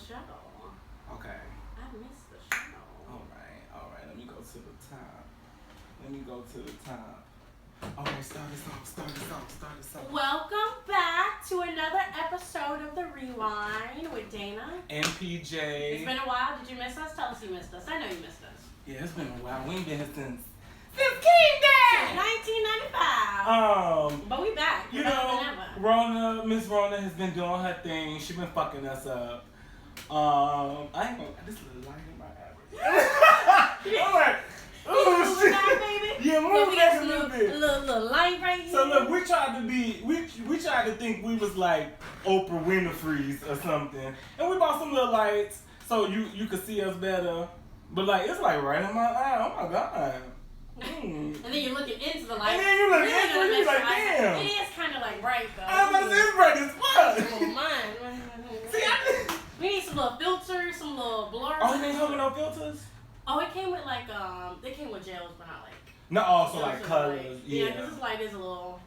show. Okay. I missed the show. Alright. Let me go to the top. Okay, start us off. Welcome back to another episode of the Rewine with Dana and PJ. It's been a while. Did you miss us? Tell us you missed us. I know you missed us. Yeah, it's been a while. We ain't been here since King Day! 1995. But we back. You know, Miss Rona has been doing her thing. She been fucking us up. I ain't gonna. This little light in my average. I'm like, oh shit. Back, baby? Yeah, move back a little bit. Little light right here. So look, we tried to think we was like Oprah Winfrey's or something, and we bought some little lights so you could see us better. But like it's like right in my eye. Oh my god. And then you're looking into the light. And then you look really into it, you're like, damn. It is kind of like bright though. I was about to say it's bright as fuck. Oh, mine. See, we need some little filters, some little blurs. Oh, you ain't hooking no filters? Oh, it came with like they came with gels, but not like. No, also like colors. Light. Yeah. Yeah, this light is a little.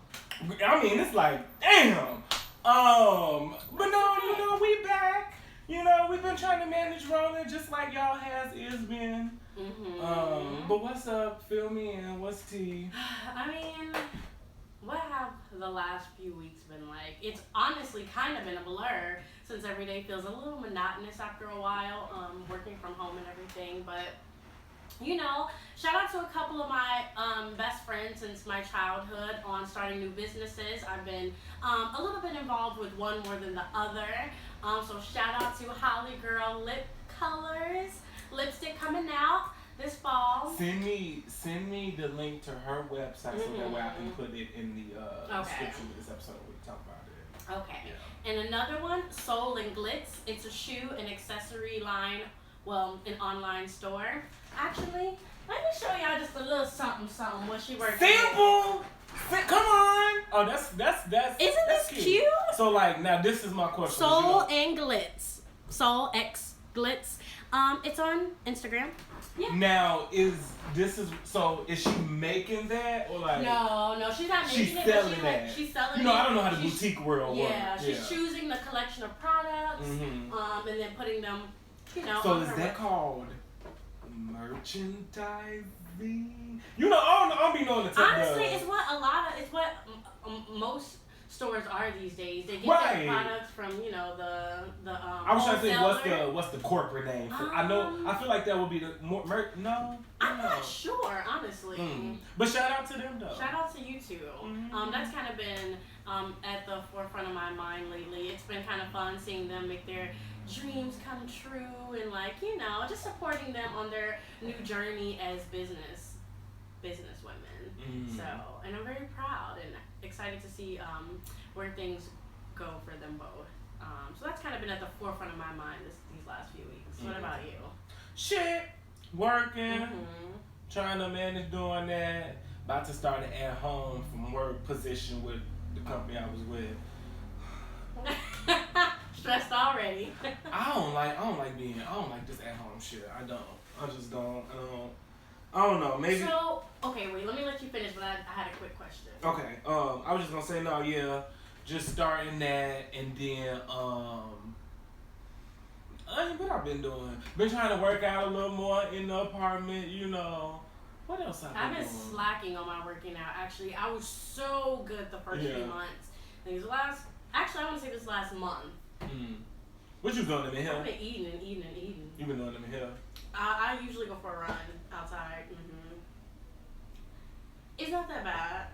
I mean, it's like damn. But no, you know we back. You know we've been trying to manage Rona just like y'all is been. Mm-hmm. But what's up? Fill me in. What's tea? I mean, what have the last few weeks been like? It's honestly kind of been a blur since every day feels a little monotonous after a while, working from home and everything. But, you know, shout out to a couple of my best friends since my childhood on starting new businesses. I've been a little bit involved with one more than the other. So shout out to Holly Girl Lip Colors. Lipstick coming out this fall. Send me the link to her website so that way I can put it in the description of this episode. We talk about it. Okay. Yeah. And another one, Soul and Glitz. It's a shoe and accessory line. Well, an online store. Actually, let me show y'all just a little something what she works Sample. Come on. Oh, that's Isn't that's this cute? So like now this is my question. Soul and Glitz. Soul X Glitz. It's on Instagram. Yeah. Now is she making that or like No, she's not making she's it. Selling that. She's selling it. You know, I don't know how the boutique world works. Yeah, she's choosing the collection of products, and then putting them, So is that called merchandising? You know, I don't be knowing the term. Honestly, it's what most stores are these days. They get their products from the I was trying to think what's the corporate name for I feel like that would be the more no. I'm not sure, honestly. But shout out to them though. Shout out to you too. That's kind of been at the forefront of my mind lately. It's been kind of fun seeing them make their dreams come true and just supporting them on their new journey as business women. So, and I'm very proud and excited to see where things go for them both. So that's kind of been at the forefront of my mind these last few weeks. What about you? Shit, working, trying to manage doing that. About to start an at-home from work position with the company I was with. Stressed already. I don't like this at-home shit. I just don't. I don't know. Maybe. So okay, wait. Let me let you finish. But I had a quick question. Okay. I was just gonna say no. Yeah. Just starting that, and then what I've been doing? Been trying to work out a little more in the apartment. What else I've been doing? Slacking on my working out. Actually, I was so good the first few months. I want to say this last month. What you doing in the hill? I've been eating and eating and eating. You been doing in the hill? I usually go for a run outside. It's not that bad.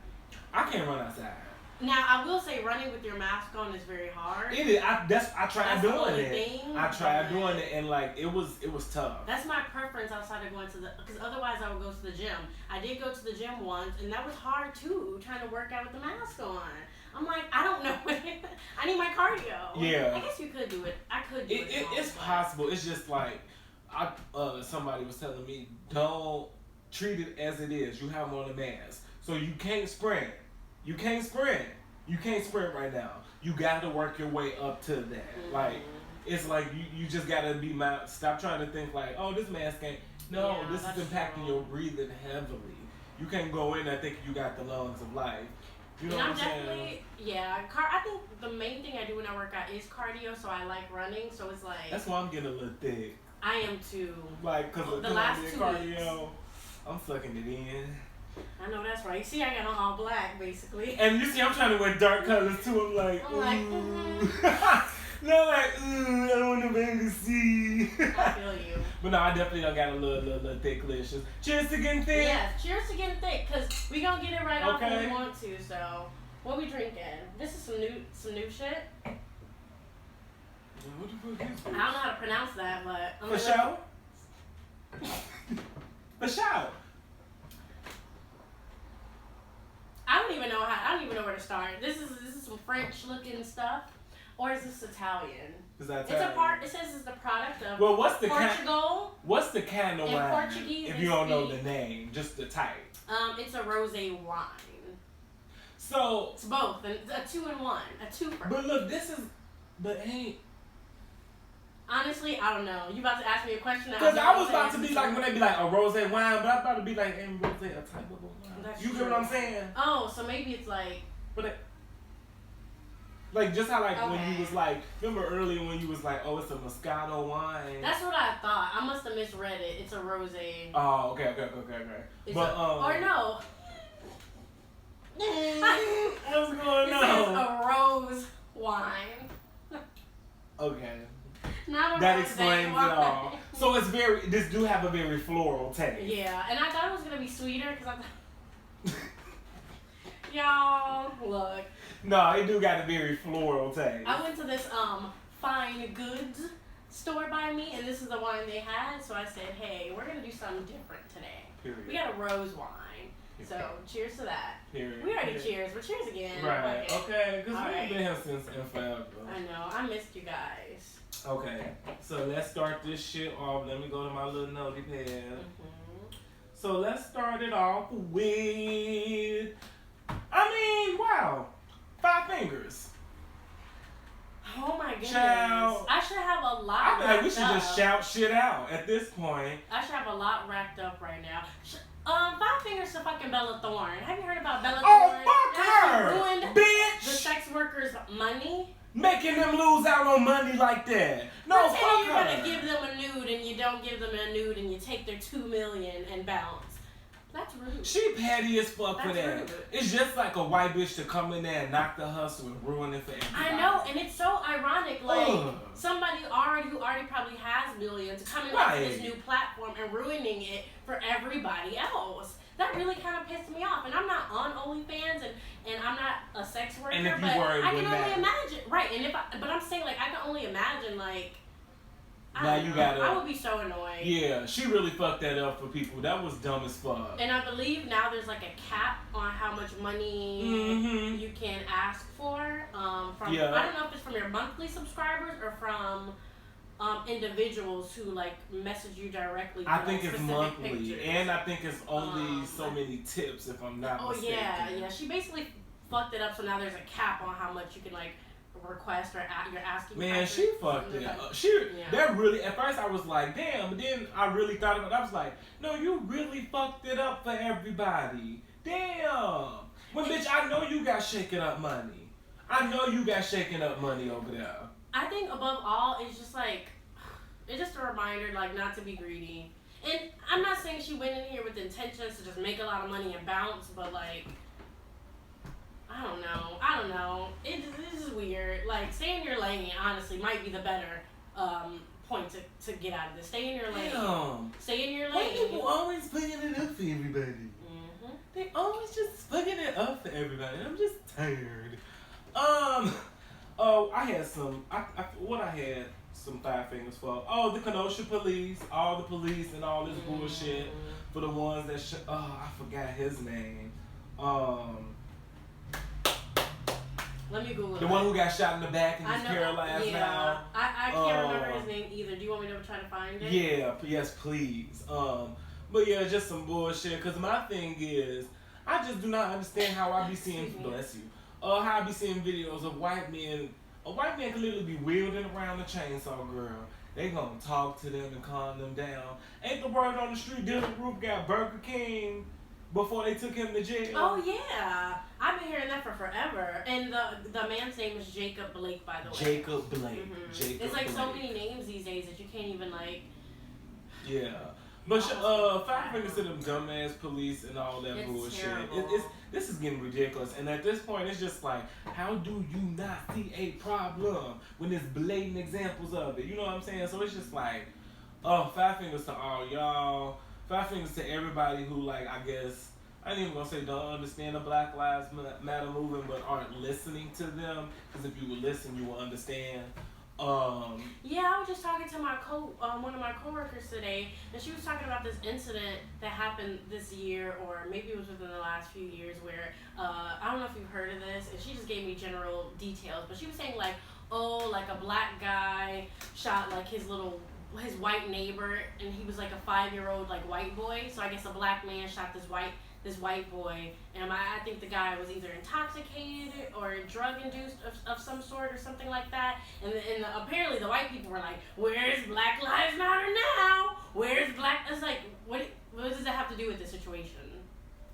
I can't run outside. Now I will say running with your mask on is very hard. It is. I tried doing it. I tried doing it and it was tough. That's my preference outside of going to because otherwise I would go to the gym. I did go to the gym once and that was hard too, trying to work out with the mask on. I'm like, I don't know. I need my cardio. Yeah. I guess you could do it. I could do it. It's possible. It's just like somebody was telling me, don't treat it as it is. You have on a mask, so you can't sprint. You can't sprint right now. You got to work your way up to that. It's like you just got to be stop trying to think like, oh, this mask ain't. No, this is impacting your breathing heavily. You can't go in there thinking you got the lungs of life. You know and what I'm I'm saying? definitely, I think the main thing I do when I work out is cardio, so I like running. So it's like That's why I'm getting a little thick. I am too. Like, cause The last 2 cardio, I'm sucking it in. I know that's right. You see, I got on all black basically. And you see, I'm trying to wear dark colors too. I'm like, no, like, I don't want nobody to see. I feel you. But no, I definitely don't got a little thick licious. Cheers to getting thick. Yeah, cheers to getting thick, cause we gonna get it right off when Okay. we want to. So, what we drinking? This is some new shit. What the fuck is I don't know how to pronounce that, but For show? For show. I don't even know where to start. This is some French looking stuff, or is this Italian? Is that It's a part. It says it's the product of Well, what's the Portugal. what's the kind of In wine? Portuguese, If they you don't know speak- the name, just the type. It's a rosé wine. So, It's both, and a 2-in-1, a twofer. but look, this is, but ain't. Honestly, I don't know. You about to ask me a question? Because I was about to be like, when they be like a rosé wine, but I'm about to be like, ain't rosé a type of wine? That's You get true. what I'm saying? Oh, so maybe it's like. But it, like just how like when Okay. you was like, remember earlier when you was like, oh, it's a Moscato wine. That's what I thought. I must have misread it. It's a rosé. Oh, okay. It's But or no. what's going It on? says a rose wine. Okay, Not a that rosé explains it wine. all. So it's very. This do have a very floral taste. Yeah, and I thought it was gonna be sweeter because I thought. Y'all, look. No, it do got a very floral taste. I went to this fine goods store by me, and this is the wine they had. So I said, hey, we're gonna do something different today. Period. We got a rose wine. So cheers to that. Period. We already cheers, but cheers again. Right. Fuck it. Okay. Because All we've right. been here since in forever. I know. I missed you guys. Okay. So let's start this shit off. Let me go to my little notey pad. Mm-hmm. So let's start it off with. I mean, wow. 5 fingers. Oh my goodness. Child. I should have a lot. I feel like we racked should just up. shout shit out at this point. I should have a lot racked up right now. 5 fingers to fucking Bella Thorne. Have you heard about Bella Oh, Thorne? fuck How her! she ruined Bitch! the sex workers' money. Making them lose out on money like that. No, Pretend fuck you're her. gonna give them a nude and you don't give them a nude and you take their $2 million and bounce. That's rude. She petty as fuck for That's that. rude. It's just like a white bitch to come in there and knock the hustle and ruin it for everybody. I know, and it's so ironic. Like Ugh. somebody who already probably has millions coming Right. onto this new platform and ruining it for everybody else. That really kind of pissed me off. And I'm not on OnlyFans, and I'm not a sex worker, And if you but were, it I can wouldn't only matter. imagine. Right, and but I'm saying like I can only imagine like. I Now don't you know. gotta- I would be so annoyed. Yeah, she really fucked that up for people. That was dumb as fuck. And I believe now there's like a cap on how much money Mm-hmm. you can ask for. From Yeah. I don't know if it's from your monthly subscribers or from individuals who like message you directly. I for, think like, it's specific monthly, pictures. and I think it's only so Um, many tips, if I'm not Oh mistaken. yeah. She basically fucked it up, so now there's a cap on how much you can like request or you're asking. Man, for. she fucked it up. Yeah. That really, at first I was like, damn, but then I really thought about it. I was like, no, you really fucked it up for everybody. Damn. Well, bitch, I know you got shaking up money. I know you got shaking up money over there. I think above all, it's just like, it's just a reminder, like, not to be greedy. And I'm not saying she went in here with intentions to just make a lot of money and bounce, but like, I don't know. This is weird. Like, stay in your lane, honestly, might be the better point to get out of this. Stay in your lane. Damn. Stay in your White people lane. always fucking it up for everybody. Mm-hmm. They always just fucking it up for everybody. I'm just tired. Oh, I had some. What I had some 5 fingers for. Oh, the Kenosha police, all the police, and all this bullshit for the ones that. I forgot his name. Let me Google The it. one who got shot in the back and I he's know. paralyzed Yeah. now. I can't remember his name either. Do you want me to try to find it? Yeah, yes, please. But yeah, just some bullshit. Cause my thing is, I just do not understand how I be seeing. Excuse me. Bless you. How I be seeing videos of white men. A white man can literally be wielding around a chainsaw girl. They gonna talk to them and calm them down. Ain't the word on the street? Dylan Roof got Burger King before they took him to jail? Oh yeah, I've been hearing that for forever. And the man's name is Jacob Blake, by the way. Jacob Blake. Mm-hmm. Jacob it's like Blake. so many names these days that you can't even like. Yeah. But five fingers to them dumbass police and all that bullshit. This is getting ridiculous. And at this point, it's just like, how do you not see a problem when there's blatant examples of it? You know what I'm saying? So it's just like, five fingers to all y'all. Five fingers to everybody who, like, I guess, I ain't even gonna say don't understand the Black Lives Matter movement, but aren't listening to them. Because if you would listen, you will understand. Yeah, I was just talking to my one of my coworkers today, and she was talking about this incident that happened this year, or maybe it was within the last few years, where I don't know if you've heard of this, and she just gave me general details, but she was saying like, like a black guy shot like his white neighbor, and he was like a 5-year-old like white boy, so I guess a black man shot this white boy, and I think the guy was either intoxicated or drug induced of some sort or something like that. And apparently the white people were like, "Where's Black Lives Matter now? Where's Black?" It's like, what does that have to do with the situation?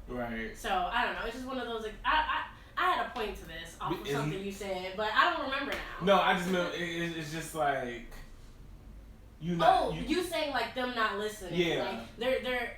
Right. So I don't know. It's just one of those. Like, I had a point to this off of something you said, but I don't remember now. No, I just know it's just like. You saying like them not listening? Yeah. Like they're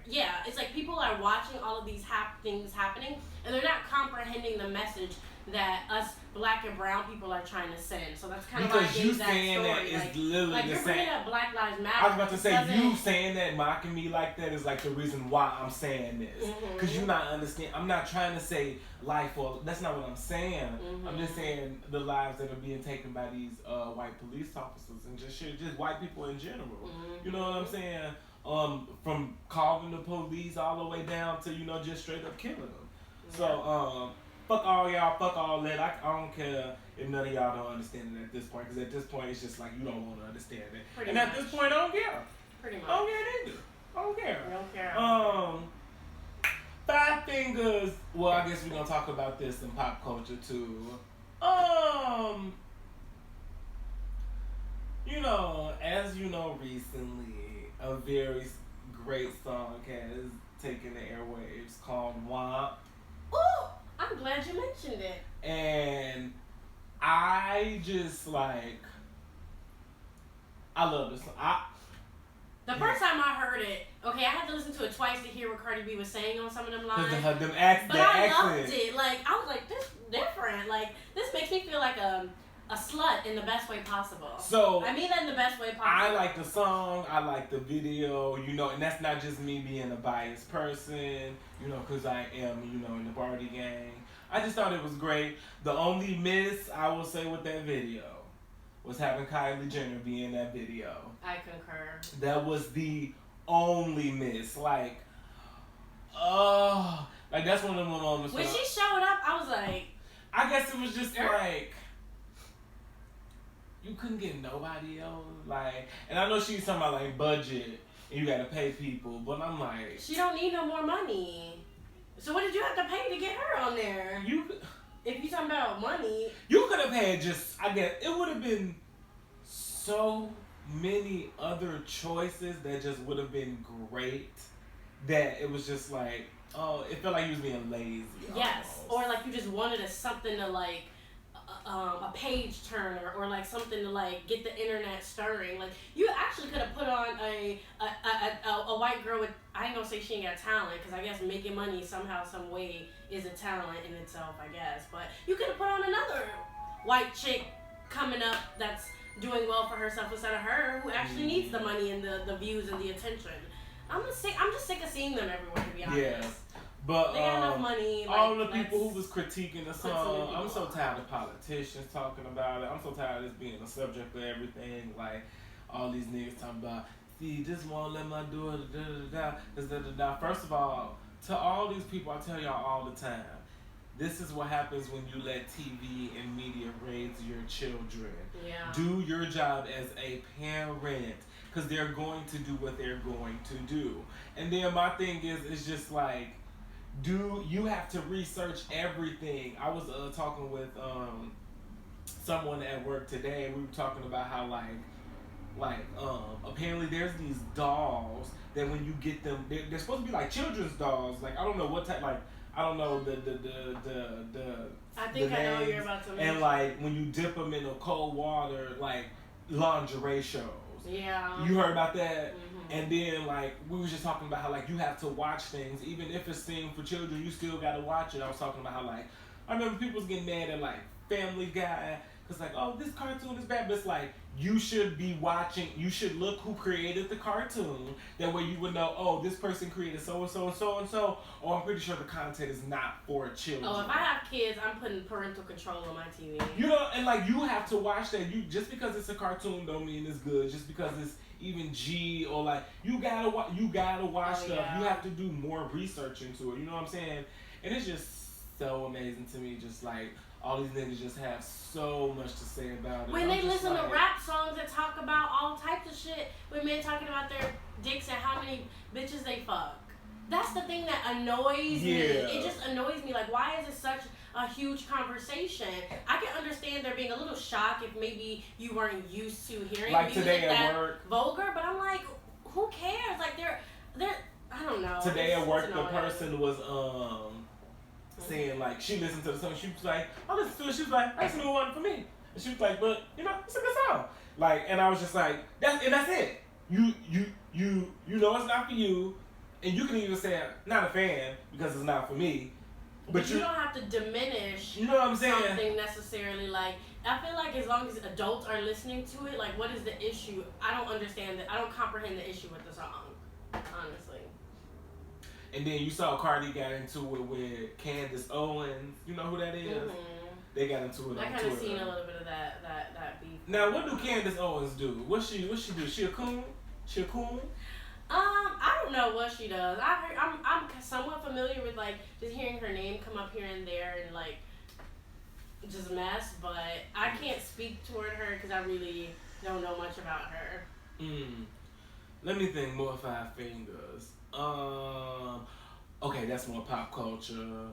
it's like people are watching all of these things happening, and they're not comprehending the message that us black and brown people are trying to send. So that's kind of why I gave that story. Because you saying that is literally like the same. Like you're bringing up Black Lives Matter. I was about to say you saying that, mocking me like that is like the reason why I'm saying this. Because you're not understanding. I'm not trying to say life or that's not what I'm saying. I'm just saying the lives that are being taken by these white police officers and just white people in general. You know what I'm saying? From calling the police all the way down to just straight up killing them. So fuck all y'all, fuck all that. I don't care if none of y'all don't understand it at this point, because at this point it's just like you don't want to understand it. Pretty much. At this point I don't care. Pretty much. I don't care neither. I don't care. I don't care. Five fingers. Well, I guess we're gonna talk about this in pop culture too. As you know, recently a very great song has taken the airwaves called WAMP. Ooh! I'm glad you mentioned it. And I just I love this song. The first time I heard it, I had to listen to it twice to hear what Cardi B was saying on some of them lines. But I loved it. Like, I was like, this is different. Like, this makes me feel like a slut in the best way possible. So I mean that in the best way possible. I like the song, I like the video, and that's not just me being a biased person, because I am, in the party gang. I just thought it was great. The only miss I will say with that video was having Kylie Jenner be in that video. I concur. That was the only miss. That's one of the moments when she showed up, I was like, I guess it was just like, you couldn't get nobody else, and I know she's talking about budget and you gotta pay people, but I'm like, she don't need no more money. So what did you have to pay to get her on there? If you talking about money, you could have had I guess it would have been so many other choices that just would have been great. That it was just like, it felt like you was being lazy. Yes, almost. Or you just wanted something to a page turner or something to get the internet stirring. You actually could have put on a white girl with, I ain't gonna say she ain't got talent, because I guess making money somehow, some way is a talent in itself, I guess. But you could have put on another white chick coming up that's doing well for herself instead of her, who actually needs the money and the views and the attention. I'm just sick of seeing them everywhere, to be honest. Yeah. But they got enough money. All the people who was critiquing the song, I'm so tired of politicians talking about it. I'm so tired of this being a subject for everything. All these niggas talking about, see, this won't let my daughter da. First of all, to all these people, I tell y'all all the time, this is what happens when you let TV and media raise your children. Yeah. Do your job as a parent, because they're going to do what they're going to do. And then my thing is just you have to research everything. I was talking with someone at work today, and we were talking about how like apparently there's these dolls that when you get them, they're supposed to be like children's dolls. Like I don't know what type. Like I don't know the I think I know what you're about to mention. And like when you dip them in the cold water, like lingerie shows. Yeah. You heard about that? Mm-hmm. And then like we was just talking about how like you have to watch things even if it's seen for children, you still gotta watch it. I was talking about how like I remember people was getting mad at like Family Guy because like, oh, this cartoon is bad, but it's like you should be watching. You should look who created the cartoon. That way you would know, oh, this person created so and so and so and so. Oh, I'm pretty sure the content is not for children. Oh, if I have kids, I'm putting parental control on my TV. You know, and like you have to watch that. You just because it's a cartoon don't mean it's good. Just because it's even G or like you gotta watch stuff. Yeah. You have to do more research into it. You know what I'm saying? And it's just so amazing to me. Just like all these niggas just have so much to say about it. When they listen to rap songs that talk about all types of shit, with men talking about their dicks and how many bitches they fuck. That's the thing that annoys me. It just annoys me. Like, why is it such a huge conversation? I can understand there being a little shock if maybe you weren't used to hearing like music today at that work, vulgar, but I'm like, who cares? Like, they're I don't know. Today at work, the person was saying like she listened to the song. She was like, I listened to it. She was like, that's a new one for me. And she was like, but you know, it's a good song. Like, and I was just like, that's it. You know it's not for you, and you can even say not a fan because it's not for me. But you don't have to diminish. You know what I'm saying? Something necessarily. Like, I feel like as long as adults are listening to it, like, what is the issue? I don't understand I don't comprehend the issue with the song, honestly. And then you saw Cardi got into it with Candace Owens. You know who that is? Mm-hmm. They got into it on Twitter. I kind of seen a little bit of that beef. Now, what do Candace Owens do? What she do? She a coon? She a coon? I don't know what she does. I'm somewhat familiar with like just hearing her name come up here and there and like just mess, but I can't speak toward her because I really don't know much about her. Let me think more. Five Fingers. Okay, that's more pop culture.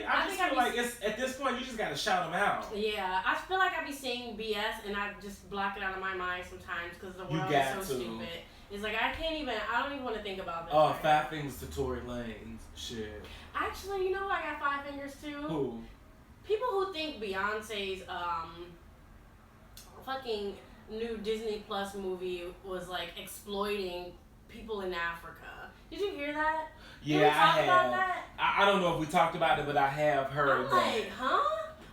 I just feel like it's at this point you just gotta shout them out. Yeah, I feel like I be seeing BS and I just block it out of my mind sometimes because the world is so stupid. It's like I don't even want to think about this. Oh, right. Five Fingers to Tory Lanez. Shit. Actually, you know I got 5 fingers too? Who? People who think Beyonce's fucking new Disney Plus movie was like exploiting people in Africa. Did you hear that? Yeah, Did we talk I about have. That? I don't know if we talked about it, but I have heard I'm that. like, huh?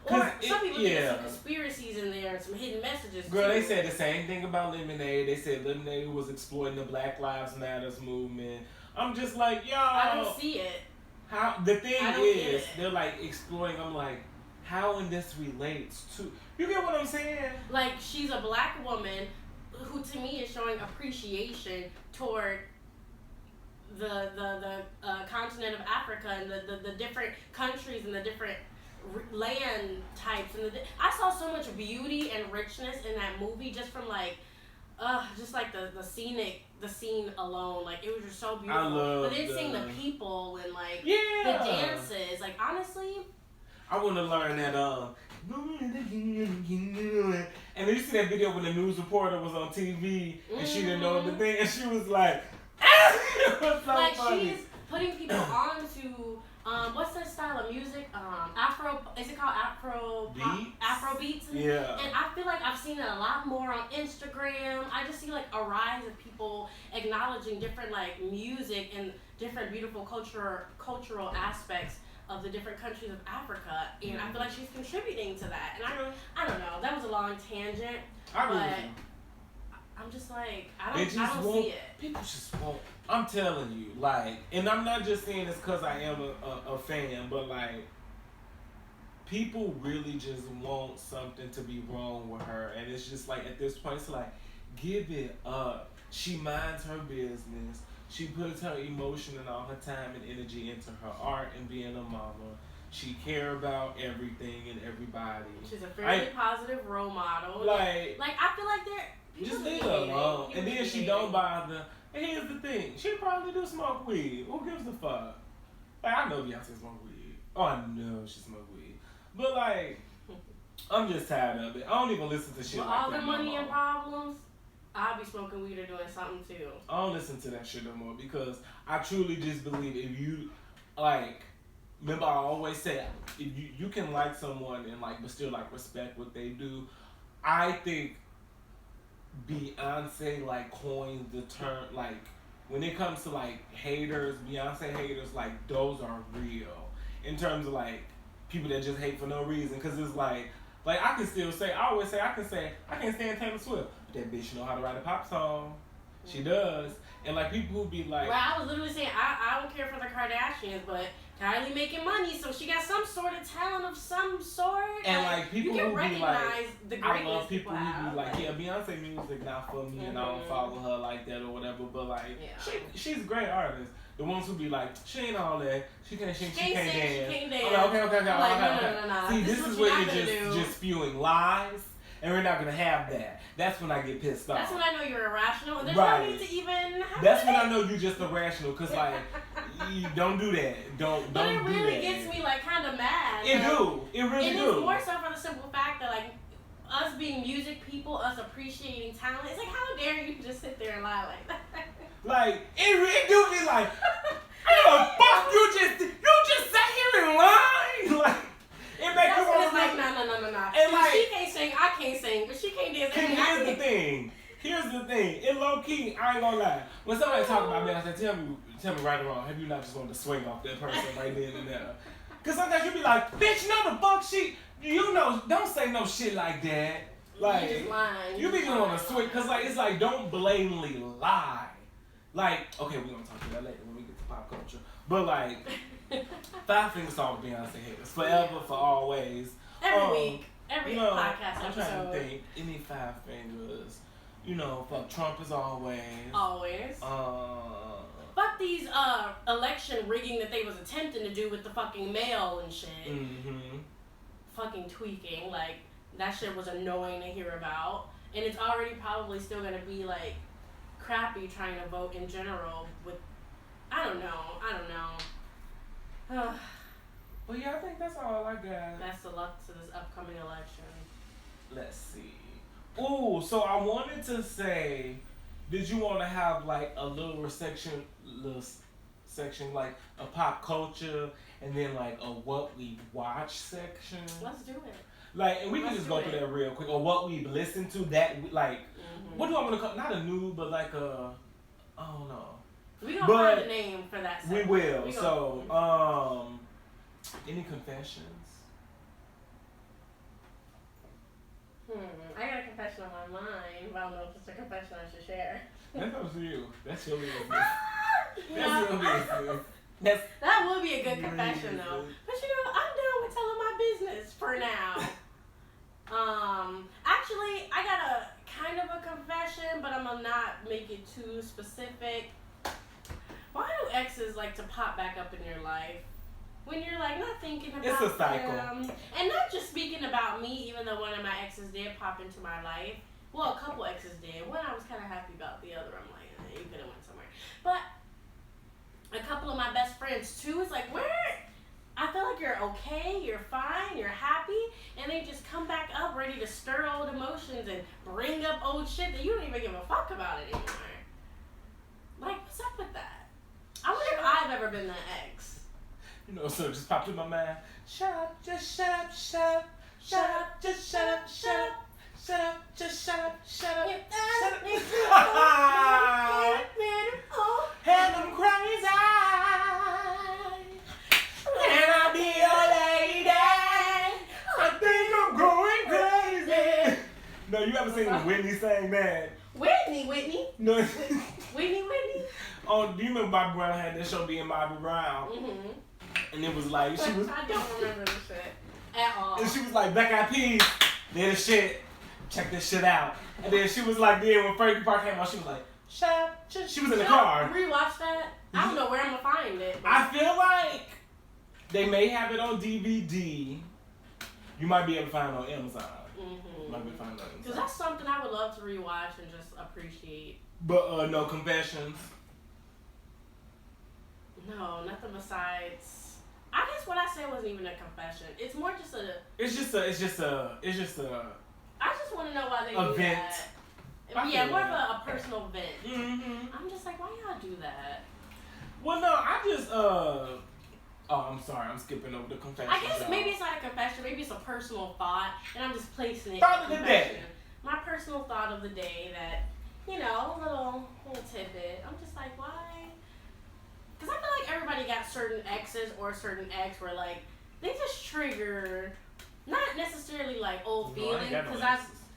Or some people think there's some conspiracies in there and some hidden messages. Girl, too. they said the same thing about Lemonade. They said Lemonade was exploiting the Black Lives Matters movement. I'm just like, yo. I don't see it. How the thing is, they're like exploiting. I'm like, how in this relates to? You get what I'm saying? Like she's a black woman who, to me, is showing appreciation toward the continent of Africa and the different countries and the different land types and I saw so much beauty and richness in that movie just from like just like the scene alone, like it was just so beautiful. I love but then seeing the people and like the dances, like honestly I want to learn that and then you see that video when the news reporter was on TV and she didn't know the thing and she was like it was so like funny. She's putting people on to what's that style of music? Afro, is it called Afro beats? Afro beats? Yeah. And I feel like I've seen it a lot more on Instagram. I just see like a rise of people acknowledging different like music and different beautiful cultural aspects of the different countries of Africa, and I feel like she's contributing to that. And I don't know. That was a long tangent, but I'm just like I don't see it. People just won't. I'm telling you, like, and I'm not just saying this because I am a fan, but like, people really just want something to be wrong with her, and it's just like at this point, it's like, give it up. She minds her business. She puts her emotion and all her time and energy into her art and being a mama. She care about everything and everybody. She's a very positive role model. Like I feel like just leave her alone. And then she don't bother. And here's the thing. She probably do smoke weed. Who gives a fuck? Like, I know Beyonce smoke weed. Oh, I know she smoke weed. But like, I'm just tired of it. I don't even listen to shit With like all that the no money more. and problems, I'll be smoking weed or doing something too. I don't listen to that shit no more because I truly just believe if you like, remember I always say if you can like someone and like but still like respect what they do. I think Beyonce like coined the term like when it comes to like haters, Beyonce haters like those are real in terms of like people that just hate for no reason because it's like I can still say I always say I can't stand Taylor Swift but that bitch know how to write a pop song. She does. And like people who be like, well, I was literally saying I don't care for the Kardashians, but Kylie making money, so she got some sort of talent of some sort. and like people you can who be recognize like, the I greatness love people who have. be like, yeah, Beyonce music not for me, and I don't follow her like that or whatever. But like, she's a great artist. The ones who be like, she ain't all that. She can't sing, she can't dance. She can't dance. I'm like, okay. No. See, this is where you're just spewing lies, and we're not gonna have that. That's when I get pissed off. That's when I know you're irrational. And there's right. no need to even have That's when I know you're just irrational, cause like, you don't do that. Don't but do it really that. gets me like kind of mad. It like, do. It really and do. it's more so for the simple fact that like us being music people, us appreciating talent. It's like how dare you just sit there and lie like that? Like it do be like, how the fuck you just sat here and lied? Like it make you want to like no. And If like she can't sing, I can't sing. If she can't dance, Here's the thing. In low key, I ain't gonna lie. When somebody talk about me, I say, tell me right or wrong. Have you not just wanted to swing off that person right then and there? Cause sometimes you be like, bitch, no the fuck shit. You know, don't say no shit like that. Like you just lying. You be want to swing, cause like it's like don't blatantly lie. Like okay, we gonna talk to that later when we get to pop culture. But like 5 fingers off Beyonce haters forever for always. Every week, every podcast I'm episode. trying to think. Any 5 fingers. You know, fuck Trump as always. Always. Fuck these election rigging that they was attempting to do with the fucking mail and shit. Mm-hmm. Fucking tweaking. Like, that shit was annoying to hear about. And it's already probably still gonna be, like, crappy trying to vote in general with... I don't know. Well, yeah, I think that's all I got. Best of luck to this upcoming election. Let's see. Ooh, so I wanted to say, did you want to have like a little section like a pop culture and then like a what we watch section? Let's do it. Like, and we can just go through that real quick. Or what we listen to that, like, what do I want to call, not a new, but like a, I don't know. We gonna find a name for that segment. We will. So, any confessions? I got a confession on my mind, but I don't know if it's a confession I should share. That's up to you. That's your business. That's your business. That would be a good confession though. But you know, I'm done with telling my business for now. Actually, I got a kind of a confession, but I'm gonna not make it too specific. Why do exes like to pop back up in your life? When you're like not thinking about it's a cycle. them. And not just speaking about me, even though one of my exes did pop into my life. Well, a couple exes did. One I was kind of happy about, the other I'm like, you could have went somewhere. But a couple of my best friends too is like, where? I feel like you're okay, you're fine, you're happy, and they just come back up ready to stir old emotions and bring up old shit that you don't even give a fuck about anymore. Like, what's up with that? I wonder if I've ever been that ex. You know, so it just popped in my mind. Shut up, just shut up, shut up, shut up, just shut up, shut up, shut up, just shut up, shut up, shut up. And I'm crazy, and I'll be your lady. I think I'm going crazy. No, you ever seen Whitney sing that? Whitney? No. Whitney? Oh, do you remember Bobby Brown had that show being Bobby Brown? Mm-hmm. And it was like, she was... I don't remember this shit at all. And she was like, Black Eyed Peas, they're the shit. Check this shit out. And then she was like, then when Fergie Park came out, she was like, shut up. She was in the car. Rewatch that? I don't know where I'm going to find it. I feel like they may have it on DVD. You might be able to find it on Amazon. Mm-hmm. You might be able to find it on Amazon. Because that's something I would love to rewatch and just appreciate. But no confessions. No, nothing besides I guess what I said wasn't even a confession. It's more just a. It's just a. I just want to know why they do vent. that. Yeah, more of a personal vent. Mm-hmm. I'm just like, why y'all do that? Well, no, I just Oh, I'm sorry. I'm skipping over the confession. I guess maybe it's not a confession. Maybe it's a personal thought, and I'm just placing it. Thought of the day. My personal thought of the day that, a little tidbit. I'm just like, why? Because I feel like everybody got certain exes or certain ex where like they just trigger, not necessarily like old feelings. Because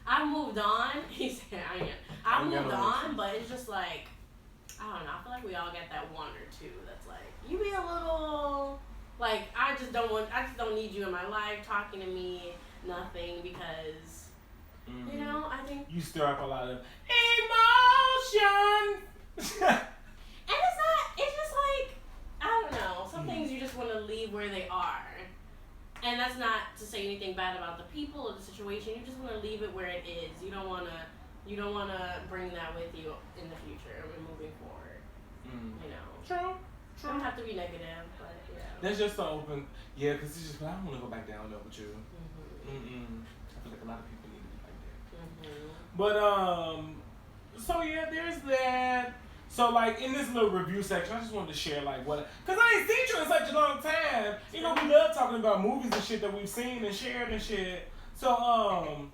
I moved on. He said I moved on, but it's just like. I don't know. I feel like we all get that one or two that's like you be a little like I just don't need you in my life talking to me nothing because I think you stir up a lot of emotion. And it's just like I don't know. Some things you just want to leave where they are, and that's not to say anything bad about the people or the situation. You just want to leave it where it is. You don't want to bring that with you in the future and moving forward. True. You don't have to be negative, but yeah. That's just so open. Yeah, because it's just, I don't want to go back down there with you. I feel like a lot of people need to be like that. But, so yeah, there's that. So, like, in this little review section, I just wanted to share, like, what, because I ain't seen you in such a long time. We love talking about movies and shit that we've seen and shared and shit. So,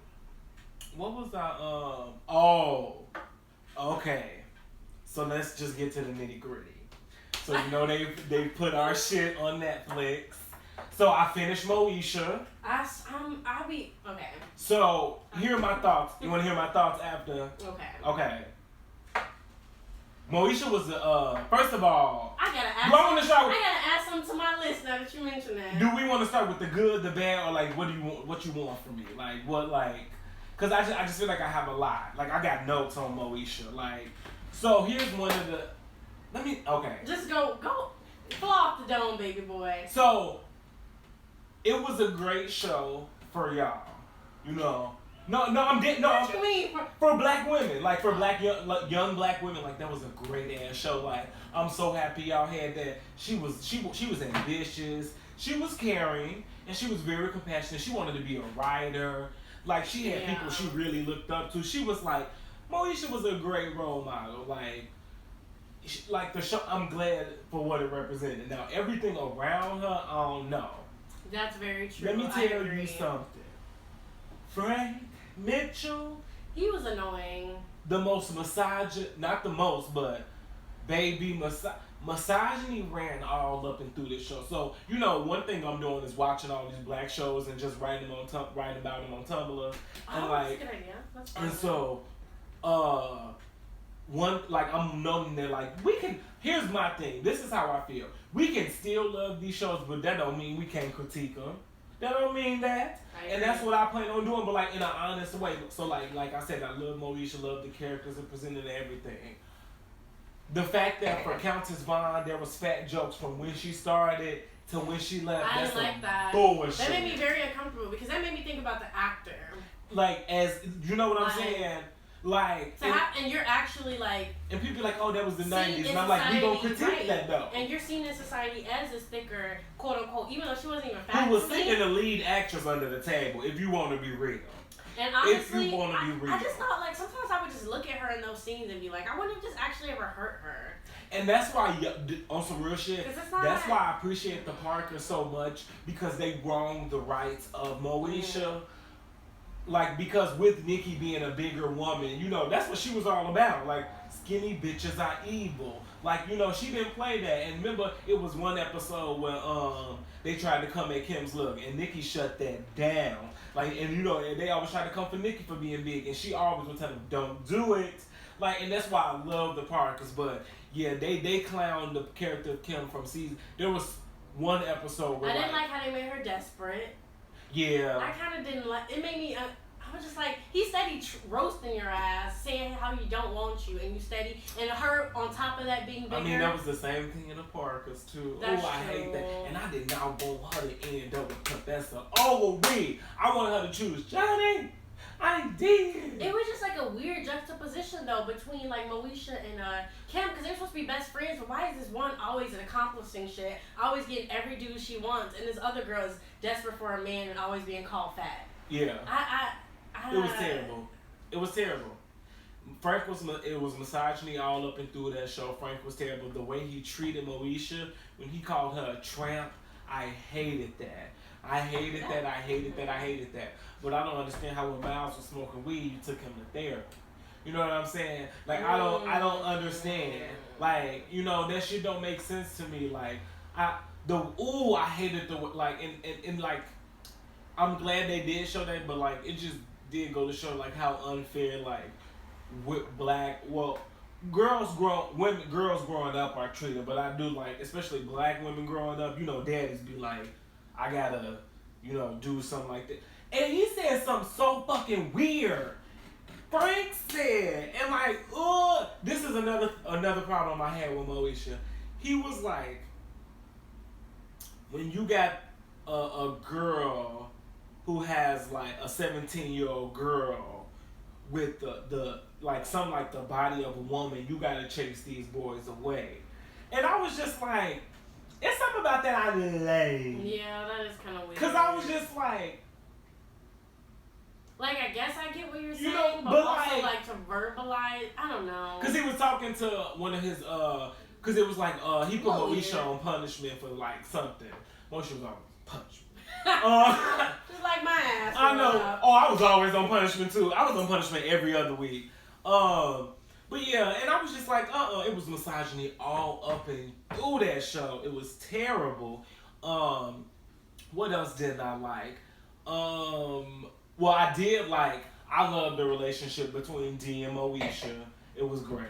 what was okay. So let's just get to the nitty gritty. So they put our shit on Netflix. So I finished Moesha. I'll be okay. So here are my thoughts. You want to hear my thoughts after? Okay. Moesha was first of all. I gotta add something to my list now that you mentioned that. Do we want to start with the good, the bad, or like what you want from me? Like what Cause I just feel like I have a lot. Like I got notes on Moesha. Like so here's one of the. Just go flow off the dome, baby boy. So it was a great show for y'all. No, I'm dead. No, what you mean? For black women, like for young black women, like that was a great ass show. Like I'm so happy y'all had that. She was ambitious. She was caring, and she was very compassionate. She wanted to be a writer. Like she had people she really looked up to. She was like, Moesha was a great role model. Like the show, I'm glad for what it represented. Now everything around her, I don't know. That's very true. Let me tell you something. Frank Mitchell. He was annoying. The most not the most, but baby misogyny ran all up and through this show. So one thing I'm doing is watching all these black shows and just writing about them on Tumblr. And that's a good idea. That's fine. And so, I'm noting that here's my thing. This is how I feel. We can still love these shows, but that don't mean we can't critique them. That don't mean that. And that's what I plan on doing, but in an honest way. So like I said, I love Moesha, love the characters and presenting everything. The fact that for Countess Vaughn, there was fat jokes from when she started to when she left. I didn't like that. Bullshit. That made me very uncomfortable because that made me think about the actor. As you know what I'm saying? And you're actually and people be like, oh, that was the 90s. And I'm like, we don't critique that though. And you're seen in society as this thicker, quote unquote, even though she wasn't even fat. Who was sitting the lead actress under the table, if you want to be real. And honestly, if you want to be real. I just thought sometimes I would just look at her in those scenes and be like, I wonder if this actually ever hurt her. And that's why, on some real shit, that's why I appreciate the Parkers so much, because they wronged the rights of Moesha. Because with Nikki being a bigger woman, that's what she was all about. Skinny bitches are evil. She didn't play that. And remember, it was one episode where they tried to come at Kim's look, and Nikki shut that down. And they always tried to come for Nikki for being big, and she always would tell them, don't do it. And that's why I love the Parkers. But yeah, they clowned the character of Kim from season. There was one episode where I didn't like how they made her desperate. Yeah. I kind of didn't like. It made me. I was just like, he steady roasting your ass, saying how he don't want you, and you steady, and her on top of that being bigger. I mean, that was the same thing in the Parkers too. That's I hate true. that. And I did not want her to end up with Professor. I wanted her to choose Johnny. I did. It was just like a weird juxtaposition though between like Moesha and Kim, because they're supposed to be best friends, but why is this one always accomplishing shit, always getting every dude she wants, and this other girl is desperate for a man and always being called fat? Yeah. I It was terrible. It was terrible. Frank it was misogyny all up and through that show. Frank was terrible. The way he treated Moesha when he called her a tramp, I hated that. I hated that. But I don't understand how when Miles was smoking weed, you took him to therapy. You know what I'm saying? Like I don't understand. Like, you know, that shit don't make sense to me. Like I hated the like and like I'm glad they did show that, but like it just did go to show like how unfair like with girls growing up are treated. But I do like, especially black women growing up, you know, daddies be like, I gotta, you know, do something like that. And he said something so fucking weird. Frank said, and like, this is another problem I had with Moesha. He was like, when you got a girl who has like a 17-year-old girl with the like something like the body of a woman, you gotta chase these boys away. And I was just like, it's something about that I like. Yeah, that is kind of weird. Cause I was just like, I guess I get what you're saying, you know, but also like to verbalize, I don't know. Cause he was talking to one of his cause it was like he put Moesha on punishment for like something. Moesha was on punishment. Just like my ass. I know. Oh, I was always on punishment too. I was on punishment every other week. But yeah, and I was just like, it was misogyny all up and through that show. It was terrible. What else didn't I like? Well, I did like, I loved the relationship between Dee and Moesha. It was great.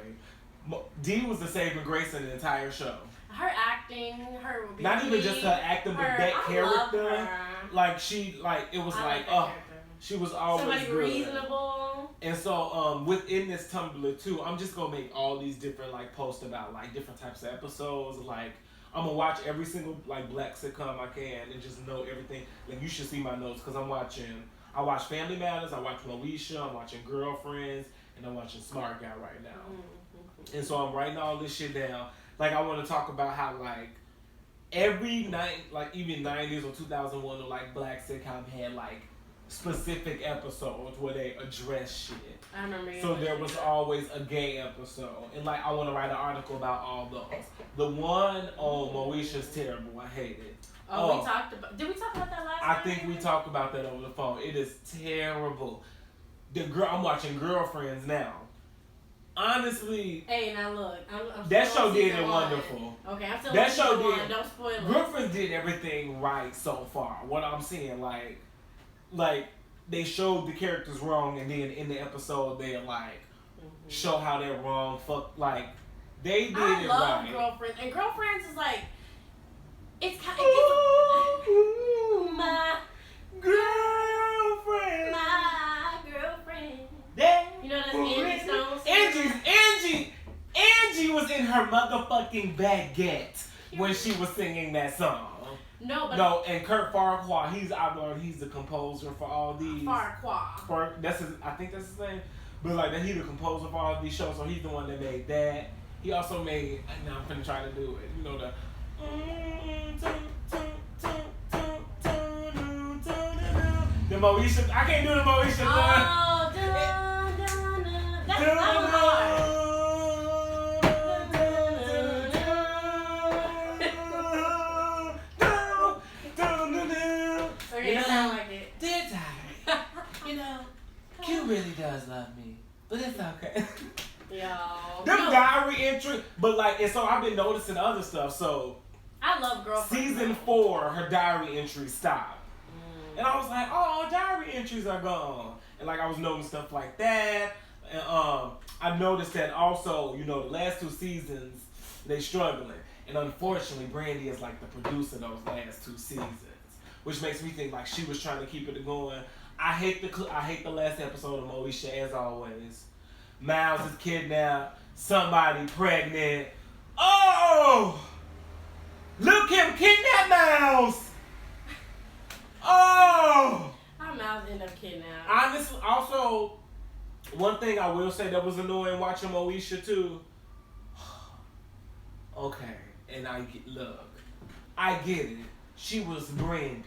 Dee was the saving grace in the entire show. Her acting, her beauty, not even just her acting, but that character. Like she, like it was like, she was always somebody good. Reasonable. And so, within this Tumblr too, I'm just gonna make all these different like posts about like different types of episodes. Like I'm gonna watch every single like black sitcom I can and just know everything. Like you should see my notes because I watch Family Matters, I watch Moesha, I'm watching Girlfriends, and I'm watching Smart Guy right now. Mm-hmm. And so I'm writing all this shit down. Like I want to talk about how like every night, like even 90s or 2001 or like black sitcom had like specific episodes where they address shit. I remember. So there was always a gay episode, and like I want to write an article about all those. The one on Moesha's terrible. I hate it. Oh, we talked about. Did we talk about that last time? I think we talked about that over the phone. It is terrible. I'm watching Girlfriends now. Honestly. Hey, now look. I'm that show did it one. wonderful. Okay, I'm still that show did. One. Don't spoil it. Girlfriends did everything right so far. What I'm saying, like they showed the characters wrong, and then in the episode they like show how they're wrong. Fuck, like they did it right. I love Girlfriends, and Girlfriends is like it's kind of my girlfriend, That, you know that's Angie Stone's Angie was in her motherfucking baguette when she was singing that song. No, and Kurt Farquhar, I've learned he's the composer for all these. Farquhar. I think that's his name. But like he's the composer for all these shows, so he's the one that made that. He also made. Now I'm gonna try to do it. You know the. The Moesha. I can't do the Moesha. Oh, that's hard. Q really does love me, but it's okay. Yo. Diary entry, but like, and so I've been noticing other stuff. So I love Girlfriend. Season 4, her diary entries stopped, and I was like, oh, diary entries are gone, and like I was noticing stuff like that. And I noticed that also, you know, the last 2 seasons they struggling, and unfortunately, Brandy is like the producer of those last 2 seasons, which makes me think like she was trying to keep it going. I hate the last episode of Moesha as always. Miles is kidnapped. Somebody pregnant. Oh! Look him kidnap Miles! Oh! I how Mal's end up kidnapped? Honestly, also, one thing I will say that was annoying watching Moesha too. Okay, and I get it. She was Brandy.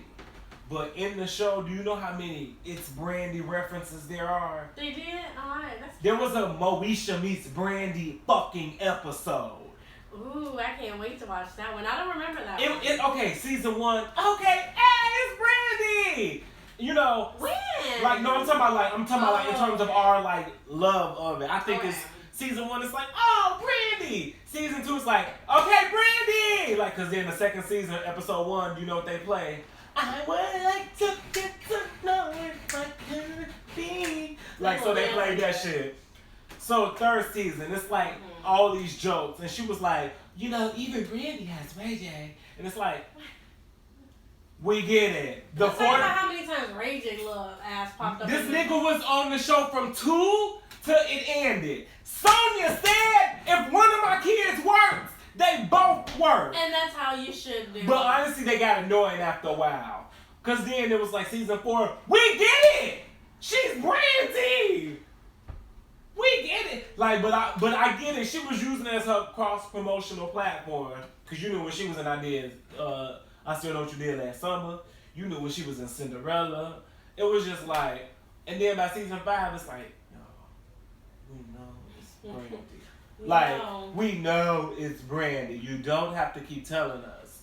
But in the show, do you know how many It's Brandy references there are? They did? Alright, that's There was a Moesha meets Brandy fucking episode. Ooh, I can't wait to watch that one. I don't remember that one. Okay, season 1. Okay, hey, it's Brandy! You know, when? like no, I'm talking about like in terms of our like love of it. I think it's season 1. It's like, oh, Brandy. Season 2 is like, okay, Brandy. Like, cause then the second season, episode 1, you know what they play? I would like to get to know if I could be. Like, so they played that shit. So third season, it's like all these jokes, and she was like, you know, even Brandy has Ray J, and it's like. We get it. Let's talk about how many times Ray J Love ass popped up. This nigga was on the show from 2 till it ended. Sonya said, if one of my kids works, they both work. And that's how you should do. But honestly, they got annoying after a while. Cause then it was like season 4. We get it. She's Brandy. We get it. Like, but I get it. She was using it as her cross promotional platform. Cause you knew when she was in ideas. I Still Know What You Did Last Summer. You knew when she was in Cinderella. It was just like, and then by season 5, it's like, we know it's Brandy. We know it's Brandy. You don't have to keep telling us.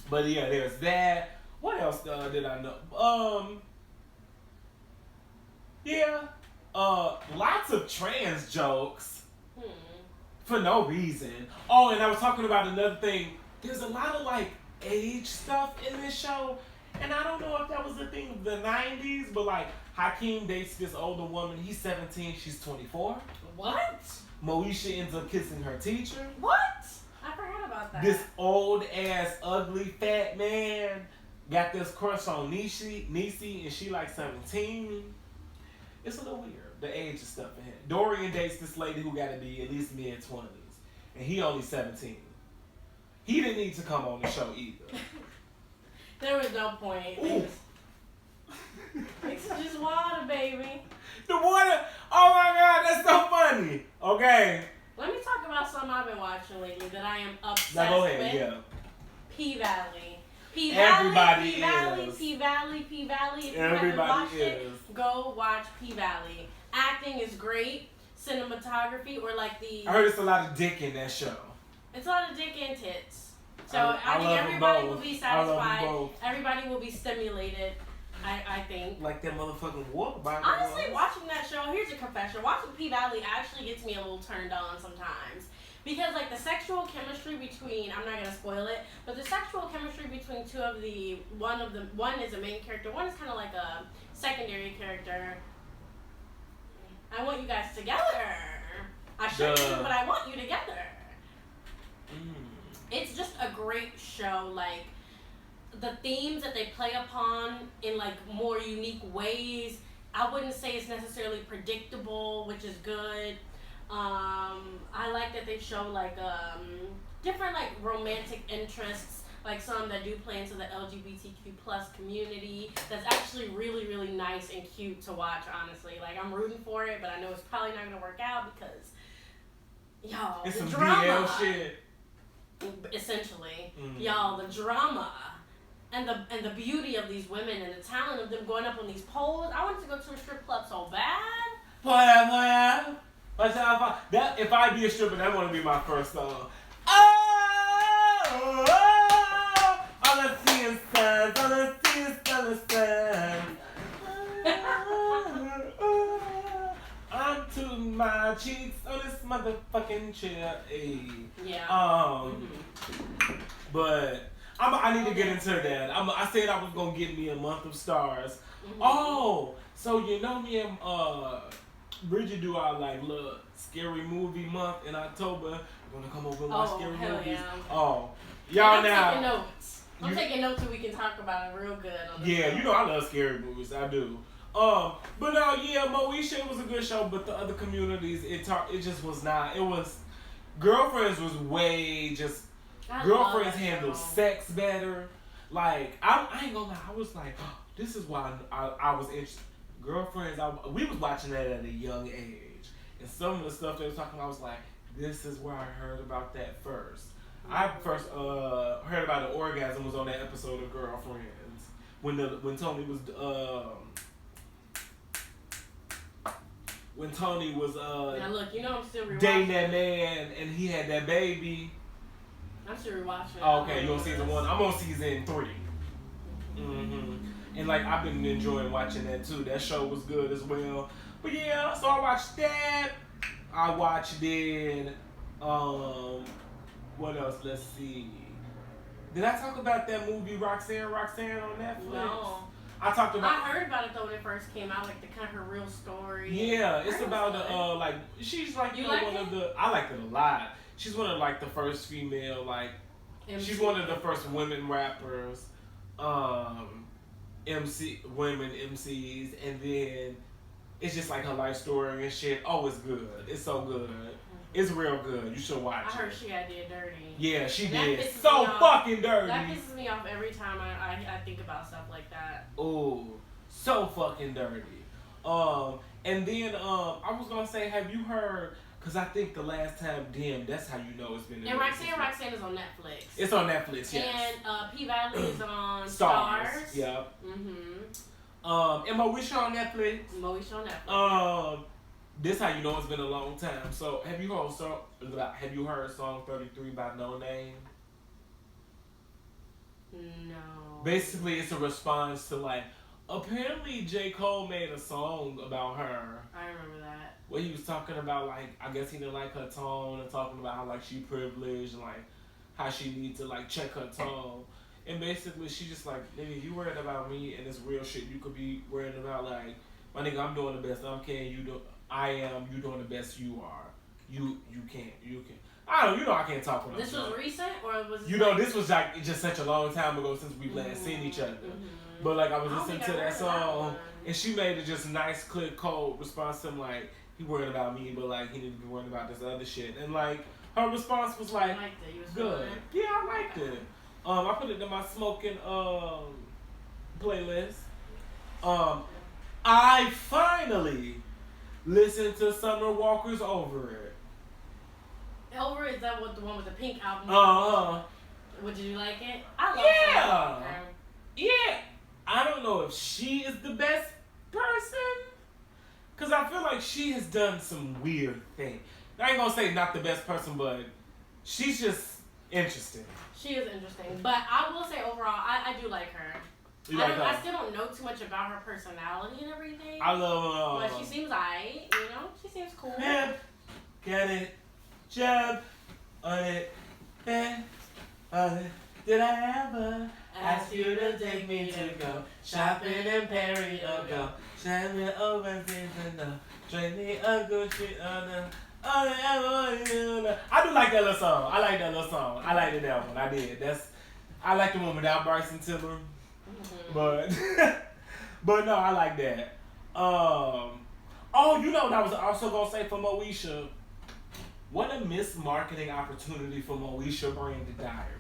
But yeah, there's that. What else did I know? Yeah. Lots of trans jokes. For no reason. Oh, and I was talking about another thing. There's a lot of like age stuff in this show, and I don't know if that was the thing of the 90s, but like Hakeem dates this older woman. He's 17, she's 24. What? Moesha ends up kissing her teacher. What? I forgot about that. This old ass ugly fat man got this crush on Niecy, and she like 17. It's a little weird, the age of stuff in here. Dorian dates this lady who got to be at least mid-20s, and he only 17. He didn't need to come on the show either. There was no point. It's just water, baby. The water, oh my God, that's so funny. Okay. Let me talk about something I've been watching lately that I am obsessed with. Now go ahead, yeah. P-Valley. Everybody P-Valley, is. P-Valley. If you Everybody haven't watched is. it, go watch P-Valley. Acting is great. Cinematography, or like I heard it's a lot of dick in that show. It's a lot of dick and tits. So I think love everybody them will both. be I love them satisfied. both. Everybody will be stimulated, I think. Like that motherfucking water bottle. Honestly, watching that show, here's a confession. Watching P-Valley actually gets me a little turned on sometimes. Because like the sexual chemistry between, I'm not gonna spoil it, but the sexual chemistry between one is a main character, one is kind of like a secondary character. I want you guys together. I shouldn't, but I want you together. It's just a great show. Like the themes that they play upon in like more unique ways. I wouldn't say it's necessarily predictable, which is good. I like that they show like different like romantic interests, like some that do play into the LGBTQ plus community. That's actually really, really nice and cute to watch, honestly. Like I'm rooting for it, but I know it's probably not gonna work out because y'all, it's the some drama. DL shit. Essentially, y'all, the drama and the beauty of these women and the talent of them going up on these poles. I wanted to go to a strip club so bad. Boy. That if I be a stripper, that want to be my first song. Oh, all I see is sun, all I see is sun. I'm tooting my cheeks on this motherfucking chair. Ay. Yeah. But I need to get into that. I said I was gonna get me a month of stars. Oh, so you know me and Bridget do our like little scary movie month in October. We're gonna come over and watch scary movies. Yeah. Oh, y'all now. Taking notes. I'm taking notes so we can talk about it real good. Yeah, you know I love scary movies. I do. But no, yeah, Moesha was a good show, but the other communities, it just was not. It was Girlfriends was way just. Girlfriends handle sex better. Like I ain't gonna lie, I was like, this is why I was interested. Girlfriends, we was watching that at a young age, and some of the stuff they was talking about, I was like, this is where I heard about that first. I first heard about an orgasm was on that episode of Girlfriends when Tony was now look, you know I'm still rewatching. dating that man and he had that baby. I'm still rewatching. Oh, okay, you on season 1? I'm on season 3. And like I've been enjoying watching that too. That show was good as well. But yeah, so I watched that. I watched it. What else? Let's see. Did I talk about that movie Roxanne on Netflix? No. I talked about. I heard about it though when it first came out, like the kind of her real story. Yeah, it's about like she's like you like one it? of the. I liked it a lot. She's one of like the first female like. MC. She's one of the first women rappers. Women MCs, and then it's just like her life story and shit. Oh, it's good. It's so good. It's real good. You should watch it. I heard she got did dirty. Yeah, she And did. So fucking dirty. That pisses me off every time I think about stuff like that. Ooh, so fucking dirty. And then I was gonna say, have you heard? Because I think the last time, damn, that's how you know it's been. And Roxanne is on Netflix. It's on Netflix, yes. And P Valley is on Stars. Yeah. And Moesha on Netflix. Moesha on Netflix. This how you know it's been a long time. So have you heard song 33 by No Name? No. Basically, it's a response to like. Apparently, J. Cole made a song about her. I remember that. Where he was talking about like, I guess he didn't like her tone, and talking about how like she privileged and like how she needs to like check her tone. And basically, she just like, nigga, you worried about me and it's real shit. You could be worried about like, my nigga, I'm doing the best I can. You doing the best you are. You can't. I don't. I can't talk when This was recent, or was this was like just such a long time ago since we've last seen each other. But like I was listening to that song, and she made it just a nice, clear, cold response to him, like he worried about me, but like he didn't be worried about this other shit. And like her response was like, good. Yeah, I liked it. I put it in my smoking playlist. I finally listened to Summer Walker's Over It. Over It, is that what the one with the pink album? Did you like it? I love Summer Walker. Yeah. I don't know if she is the best person, because I feel like she has done some weird things. I ain't gonna say not the best person, but she's just interesting. She is interesting, but I will say overall, I do like her. I still don't know too much about her personality and everything. I love her. But she seems alright, she seems cool. Pimp, get it, jump on it, on it. Did I ever ask you to take me to go shopping in Paris or go shopping overseas and no trade me a Gucci or no. I do like that little song. I like that one. I did. I like the one without Bryson Tiller. But no, I like that. What I was also gonna say for Moesha, what a mismarketing opportunity for Moesha branded diaries.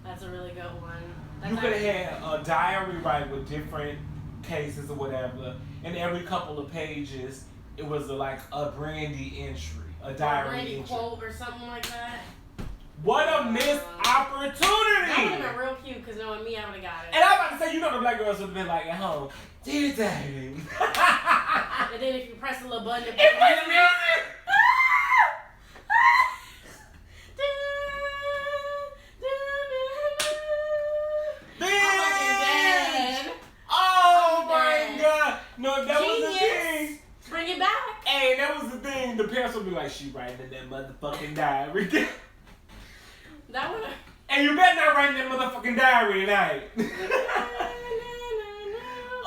That's a really good one. You could have had a diary, right, with different cases or whatever, and every couple of pages it was like a brandy entry, a diary brandy entry. quote or something like that. What a missed opportunity! That would have been real cute, because knowing me, I would have got it. And I was about to say, the black girls would have been like at home, dear diary. And then if you press a little button, it plays music. Oh my God! No, that was the thing. Bring it back. Hey, that was the thing. The parents would be like, she writing in that motherfucking diary. That would. And you better not write in that motherfucking diary tonight.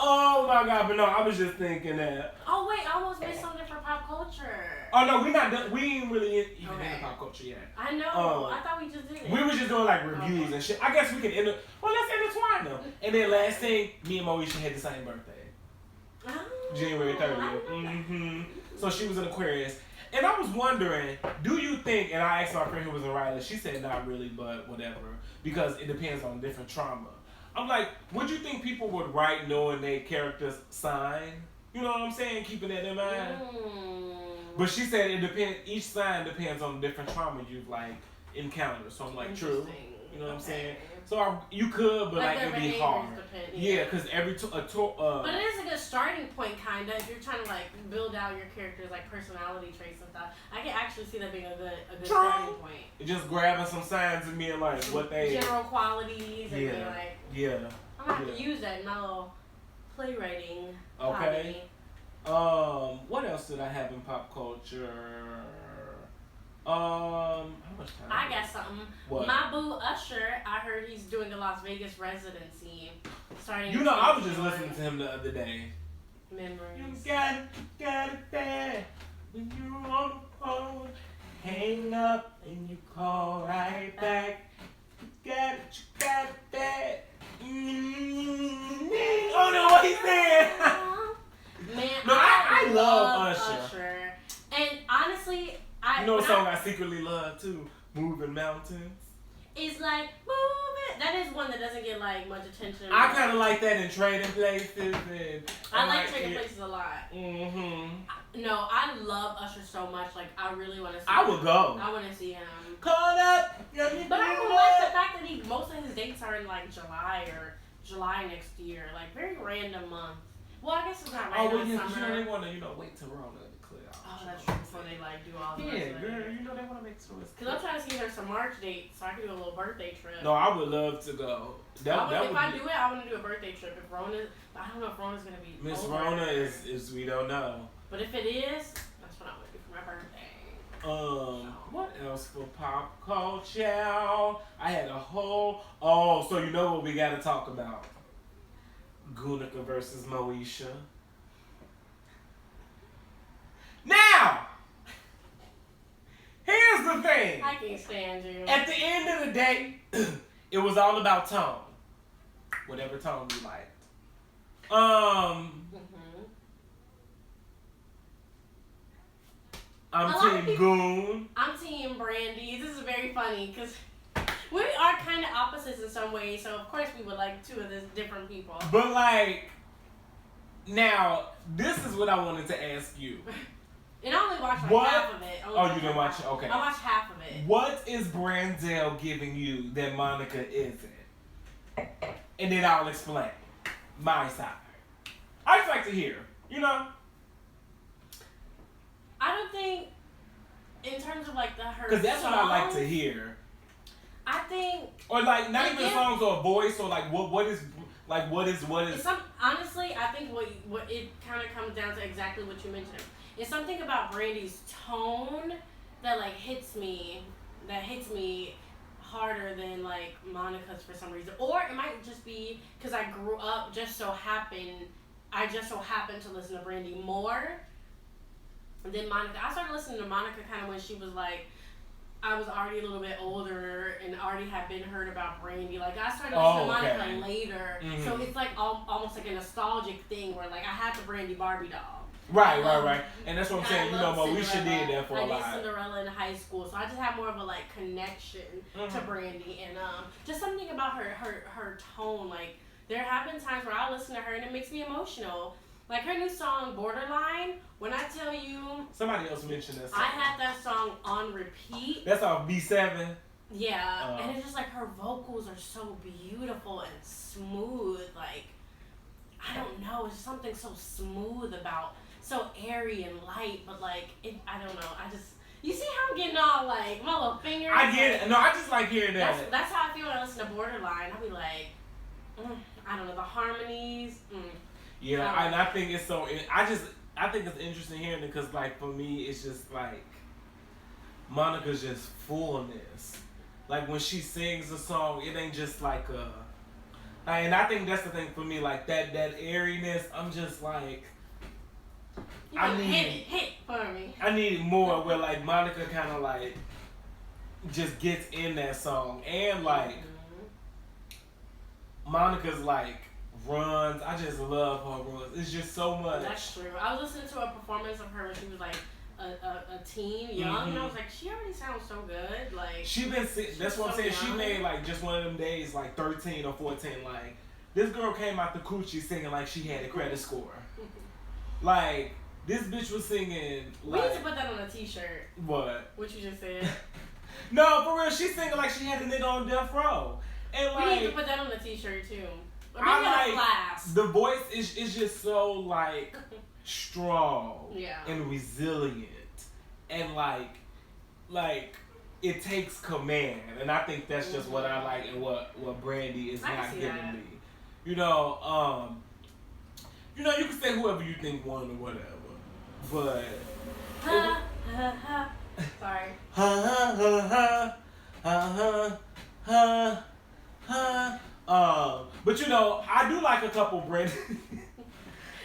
Oh my God! But no, I was just thinking that. Oh wait, I almost missed something for pop culture. Oh no, we not done. We ain't really even in pop culture yet. I know. I thought we just did it. We were just doing like reviews and shit. I guess we can let's intertwine them. And then last thing, me and Moesha had the same birthday. January 30th. So she was an Aquarius. And I was wondering, do you think, and I asked my friend who was in Riley, she said not really, but whatever, because it depends on different trauma. I'm like, would you think people would write knowing their character's sign? You know what I'm saying? Keeping that in mind. But she said it depends. Each sign depends on the different trauma you've like encountered. So I'm like, true. You know what I'm saying? So you could, but like it'd be hard. Yeah, because every but it is a good starting point, kinda. If you're trying to like build out your character's like personality traits and stuff, I can actually see that being a good starting point. Just grabbing some signs and being like what they general qualities and being like, I'm gonna have to use that in my little playwriting. Okay. What else did I have in pop culture? How much time? I got something. What? My boo Usher, I heard he's doing a Las Vegas residency. Starting. You know, I was just listening to him the other day. Memories. You got it bad when you're on the phone. Hang up and you call right back. You got it bad. Oh no, what he said? Man, no, I love Usher. And honestly, you know the song I secretly love too? Moving Mountains. It's like, moving. That is one that doesn't get like much attention. I kind of like that in Trading Places. And I like Trading Places a lot. Mm-hmm. No, I love Usher so much. Like, I really want to see I him. would go. I want to see him. Caught up. But I don't like the fact that most of his dates are in like July next year. Like, very random month. Well, I guess it's not random. Oh, well, summer. They want to, wait till Rona to clear out. Oh, that's true. Before they like do all the Yeah, girl, they want to make sure it's. Because I'm trying to see her some March dates so I can do a little birthday trip. No, I would love to go. If I do it, I want to do a birthday trip. If Rona, I don't know if Rona's gonna be. Miss Rona is we don't know. But if it is, that's what I want to do for my birthday. What else for pop culture? I had a whole. Oh, so you know what we got to talk about? Gunica versus Moesha. Now, here's the thing. I can't stand you. At the end of the day, it was all about tone. Whatever tone you liked. I'm Team Goon. I'm Team Brandy. This is very funny because we are kind of opposites in some ways, so of course we would like two of these different people. But like, now, this is what I wanted to ask you. And I only watched like half of it. Oh, you didn't watch it? Okay. I watched half of it. What is Brandel giving you that Monica isn't? And then I'll explain my side. I just like to hear, I don't think, in terms of like her because that's songs, what I like to hear. I think, or like not even songs or a voice or like what is. Honestly, I think what it kind of comes down to exactly what you mentioned. It's something about Brandy's tone that like hits me harder than like Monica's for some reason. Or it might just be because I grew up I just so happened to listen to Brandy more than Monica. I started listening to Monica kind of when she was like, I was already a little bit older and already had been heard about Brandy. Like, I started listening to Monica later. Mm-hmm. So it's like almost like a nostalgic thing where like I had the Brandy Barbie doll. Right. And that's what I'm saying. Moesha did that for a lot. I did Cinderella in high school. So I just have more of a like connection to Brandy. And just something about her tone. Like, there have been times where I listen to her and it makes me emotional. Like her new song, Borderline, when I tell you... Somebody else mentioned that song. I had that song on repeat. That's off B7? Yeah, and it's just like her vocals are so beautiful and smooth. Like, I don't know, it's something so smooth about, so airy and light, but like, I don't know, you see how I'm getting all like, my little fingers? I get it. No, I just like hearing that. That's how I feel when I listen to Borderline. I'll be like, I don't know, the harmonies, Yeah, and I think it's so. I think it's interesting hearing it because, like, for me, it's just like Monica's just fullness. Like when she sings a song, it ain't just like and I think that's the thing for me, like that airiness. I'm just like, hit for me. I need more where like Monica kind of like just gets in that song and like Monica's like. Runs. I just love her runs. It's just so much. That's true. I was listening to a performance of her when she was like a teen, young, and I was like, she already sounds so good. Like she been. That's what I'm saying. She young. made like just one of them days, like 13 or 14. Like this girl came out the coochie singing like she had a credit score. Like this bitch was singing. We Like, need to put that on a T-shirt. What? What you just said. No, for real. She's singing like she had a nigga on death row. And like, we need to put that on the T-shirt too. Or maybe I in a class. the voice is just so like strong and resilient, and like it takes command, and I think that's just what I like and what Brandy is not giving me. You know, you can say whoever you think won or whatever, but sorry. But I do like a couple Brandy.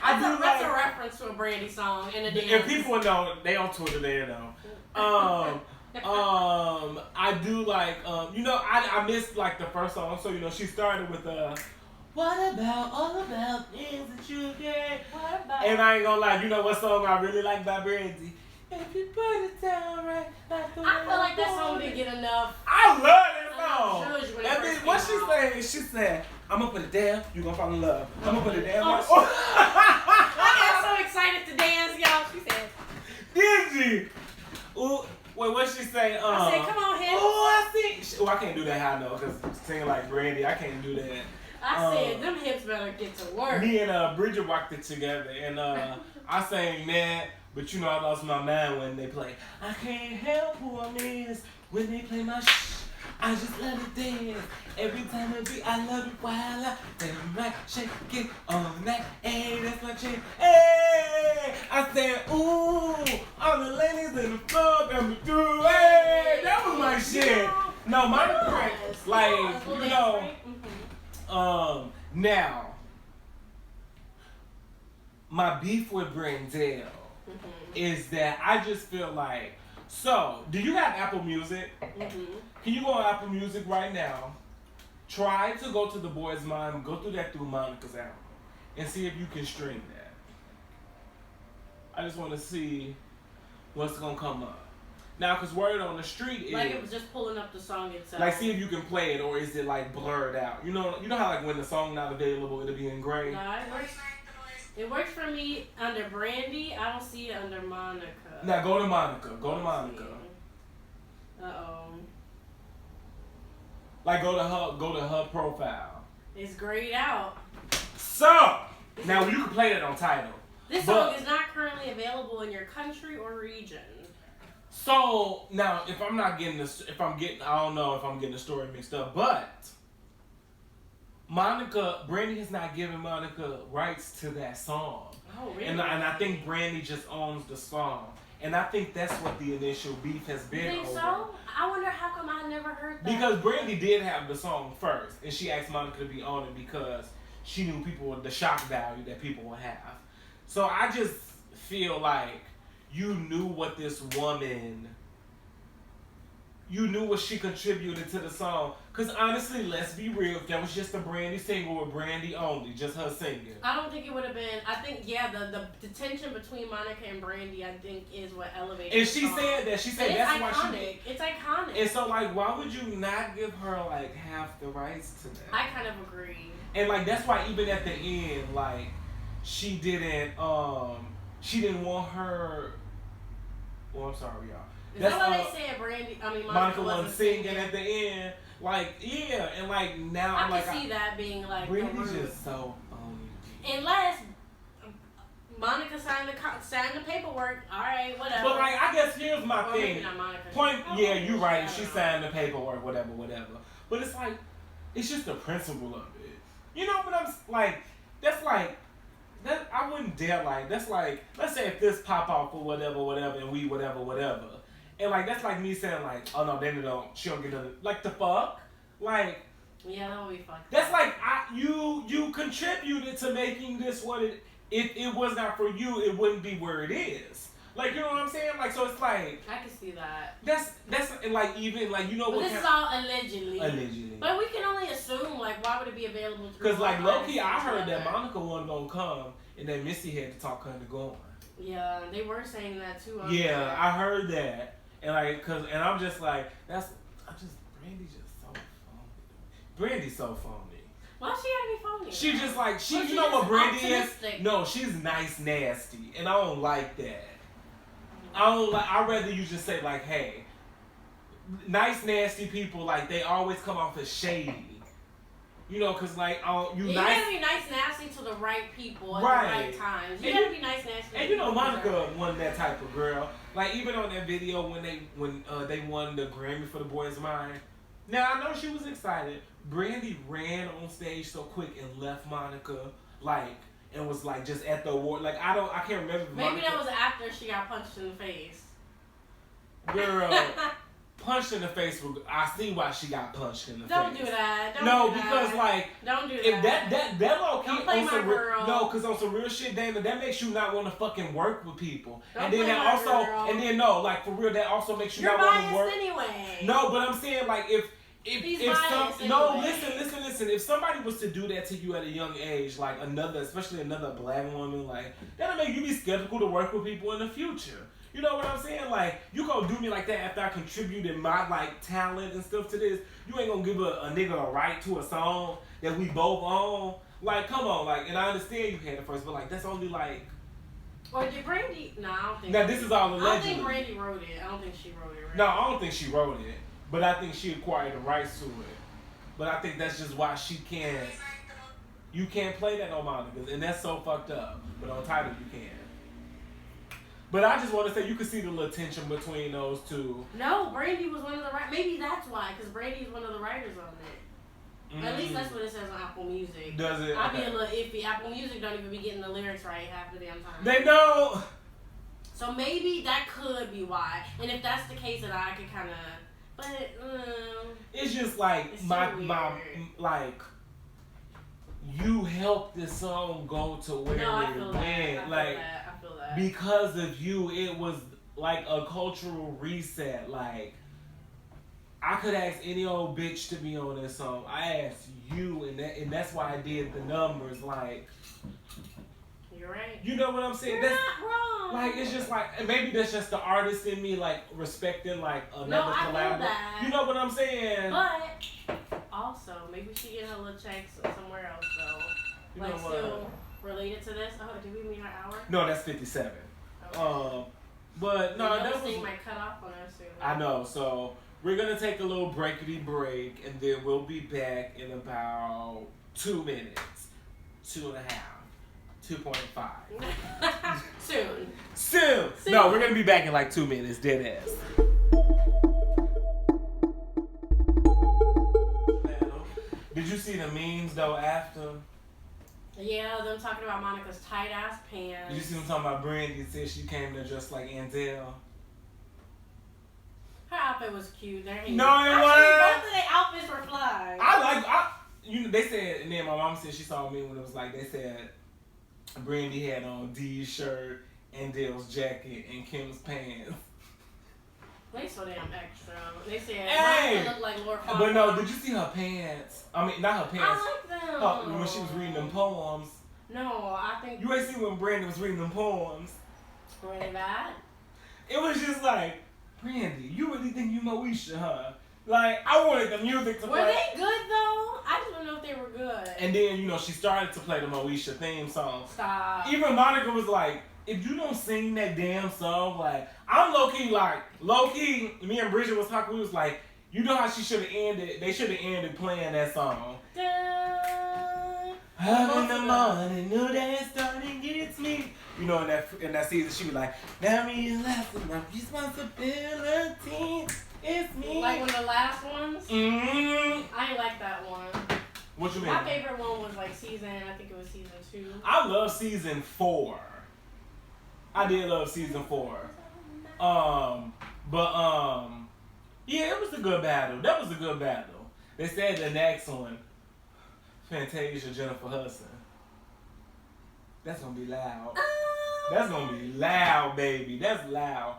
That's a reference to a Brandy song in a dance. If people know, they on Twitter, they know. I do like, I missed like the first song, so she started with what about all about things that you get? What about? And I ain't gonna lie, you know what song I really like by Brandy? If you put it down right, I feel like that song didn't get enough. I love that song. That bitch, what she saying? She said, "I'm gonna put it down, you gonna fall in love. I'm gonna put it down." I got so excited to dance, y'all. She said, "Did you?" Ooh, wait, what she say? I said, "Come on, hips." Oh, I think. Oh, I can't do that high note because singing like Brandy, I can't do that. I said, "Them hips better get to work." Me and Bridget rocked it together, and I sang that. But I lost my mind when they play. I can't help who I miss when they play my I just let it dance. Every time it be, I love it while I right, shake it on that. Hey, that's my chick. Hey, I said, ooh, all the ladies in the floor got me through. Hey, that was my shit. No, my friends, like, now, my beef with Brandell is that I just feel like, so, do you have Apple Music? Can you go on Apple Music right now, try to go to The Boy's Mind, go through that through Monica's album, and see if you can stream that. I just want to see what's going to come up. Now, because word on the street is... Like it was just pulling up the song itself. Like, see if you can play it, or is it, like, blurred out? You know how, like, when the song not available, it'll be engraved? No, it works for me under Brandy. I don't see it under Monica. Now, go to Monica. Go to Monica. Uh-oh. Like, go to her profile. It's grayed out. So, now you can play that on Tidal. This song is not currently available in your country or region. So, now, I don't know if I'm getting the story mixed up, but Brandy has not given Monica rights to that song. Oh, really? And I think Brandy just owns the song. And I think that's what the initial beef has been over. You think so? I wonder how come I never heard that. Because Brandy did have the song first, and she asked Monica to be on it because she knew the shock value that people would have. So I just feel like you knew what this woman... You knew what she contributed to the song. Because honestly, let's be real, if that was just a Brandy single with Brandy only, just her singing. I don't think it would have been. I think, the tension between Monica and Brandy, I think, is what elevated And the she song. said that. She said and that's iconic. why she... It's iconic. And so, like, why would you not give her, like, half the rights to that? I kind of agree. And, like, that's why even at the end, like, she didn't want her... Well, I'm sorry, y'all. Is that why they said Monica wasn't singing at the end? Like, yeah, and like now I can see that being like Brandy's just so phony. Unless Monica signed the paperwork, all right, whatever. But like, I guess here's my thing. Maybe not Monica. Yeah, you're right. She signed the paperwork, whatever. But it's like, it's just the principle of it. You know what I'm like? That's like. That I wouldn't dare like. That's like, let's say if this pop off or whatever, and we whatever. And like that's like me saying like, oh no, then she don't get nothing. Like the fuck, like. Yeah, that would be fucked. That's like you contributed to making this what it. If it was not for you, it wouldn't be where it is. Like, you know what I'm saying? Like, so it's like. I can see that. That's like even like you know but what. This is all allegedly. Allegedly. But we can only assume like why would it be available? Because like low key, I heard that Monica wasn't gonna come and that Missy had to talk her into going. Yeah, they were saying that too. Yeah, I heard that, and I'm just like, Brandy's just so phony. Brandy's so phony. Why she gotta be phony? She just like Well, you know what Brandy optimistic. is? No, she's nice nasty, and I don't like that. I'd rather you just say like, hey, nice nasty people like they always come off as shady. You know, cause like you gotta be nice nasty to the right people at the right times. You gotta be nice nasty. And you know, Monica wasn't that type of girl. Like even on that video when they won the Grammy for the Boys Mind. Now I know she was excited. Brandy ran on stage so quick and left Monica and was like just at the award. Like I can't remember. Maybe Monica, that was after she got punched in the face. Girl. Punched in the face. I see why she got punched in the face. Don't do that. Because like don't do if that. that low key don't play on my some girl. no, because on some real shit, Dana, that makes you not want to fucking work with people. Don't and then play that my also girl. and then no, like for real, that also makes you You're not want to biased work. anyway. No, but I'm saying like if biased no, anyway. listen. If somebody was to do that to you at a young age, like especially another black woman, like that'll make you be skeptical to work with people in the future. You know what I'm saying? Like, you gonna do me like that after I contributed my, like, talent and stuff to this? You ain't gonna give a nigga a right to a song that we both own? Like, come on, like, and I understand you had it first, but, like, that's only, like... Or did Brandy... No, I don't think... Now, this is all allegedly. I don't think Brandy wrote it. I don't think she wrote it, right? No, I don't think she wrote it, but I think she acquired the rights to it. But I think that's just why she can't... You can't play that on Monica, and that's so fucked up. But on Tidal, you can. But I just want to say you can see the little tension between those two. No, Brandy was one of the writers. Maybe that's why, because Brandy is one of the writers on it. At least that's what it says on Apple Music. Does it? I'd be a little iffy. Apple Music don't even be getting the lyrics right half the damn time. They don't. So maybe that could be why. And if that's the case, then I could kind of... But, it's just like, it's my weird. you helped this song go to where it went. Because of you, it was like a cultural reset. Like, I could ask any old bitch to be on this song. I asked you, and that's why I did the numbers. Like, you're right. You know what I'm saying? You're not wrong. Like, it's just like, and maybe that's just the artist in me, like, respecting, like, another I feel collab. that. You know what I'm saying? But, also, maybe she getting her little checks somewhere else, though. You like, know what? still related to this. Oh, did we meet our hour? No, that's 57. Okay. But, no, that was... might cut off on us soon. I know, so we're going to take a little breakity break, and then we'll be back in about 2 minutes. 2.5. 2.5. Soon. No, we're going to be back in like 2 minutes. Dead ass. Did you see the memes, though, after? Yeah, them talking about Monica's tight-ass pants. Did you see them talking about Brandy said she came there just like Anzel? Her outfit was cute. No, it Actually, wasn't. both of their outfits were fly. They said, and then my mom said she saw me when it was like, they said Brandy had on Dee's shirt, Andel's jacket, and Kim's pants. They so damn extra. They said, hey! Monica looked like Lord But no, did you see her pants? I mean, not her pants. I like them. When she was reading them poems. No, I think... You ain't see when Brandy was reading them poems. Were they bad? It was just like, Brandy, you really think you Moesha, huh? Like, I wanted the music to play. Were they good, though? I just don't know if they were good. And then, she started to play the Moesha theme song. Stop. Even Monica was like, if you don't sing that damn song, like, I'm low-key, me and Bridget was talking, we was like, you know how they should have ended playing that song. Up in the morning, new day starting, it's me. You know, in that season, she was like, now realize my responsibility, it's me. Like one of the last ones? I ain't like that one. What you mean? My favorite one was like season 2. I love season 4. I did love season 4. Yeah, it was a good battle. That was a good battle. They said the next one, Fantasia, Jennifer Hudson. That's gonna be loud. That's gonna be loud, baby. That's loud.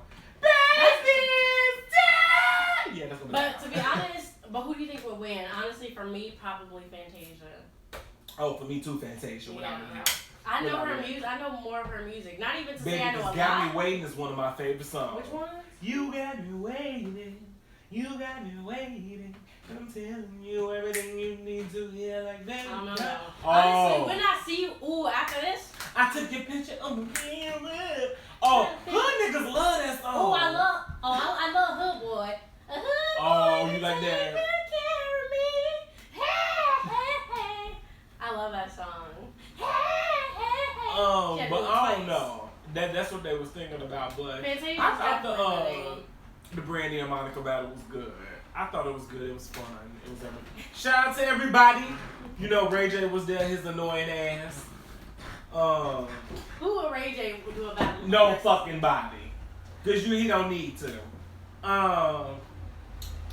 Yeah, that's gonna be loud. But to be honest, who do you think would win? Honestly, for me, probably Fantasia. Oh, for me too, Fantasia. Without a doubt. I know her music. I know more of her music. Not even to Baby, say I know a lot. Got Me Waiting is one of my favorite songs. Which one? You got me waiting. You got me waiting. I'm telling you everything you need to hear like that. I don't know. Oh. Honestly, when I see you, after this. I took your picture on the camera. Oh, hood niggas love that song. I love Hood Boy. Oh, you like that? I love that song. But I don't know. That's what they was thinking about. But I thought the Brandy and Monica battle was good. I thought it was good. It was fun. It was everything. Shout out to everybody. You know, Ray J was there. His annoying ass. Who would Ray J do a battle? No fucking body. Cause he don't need to.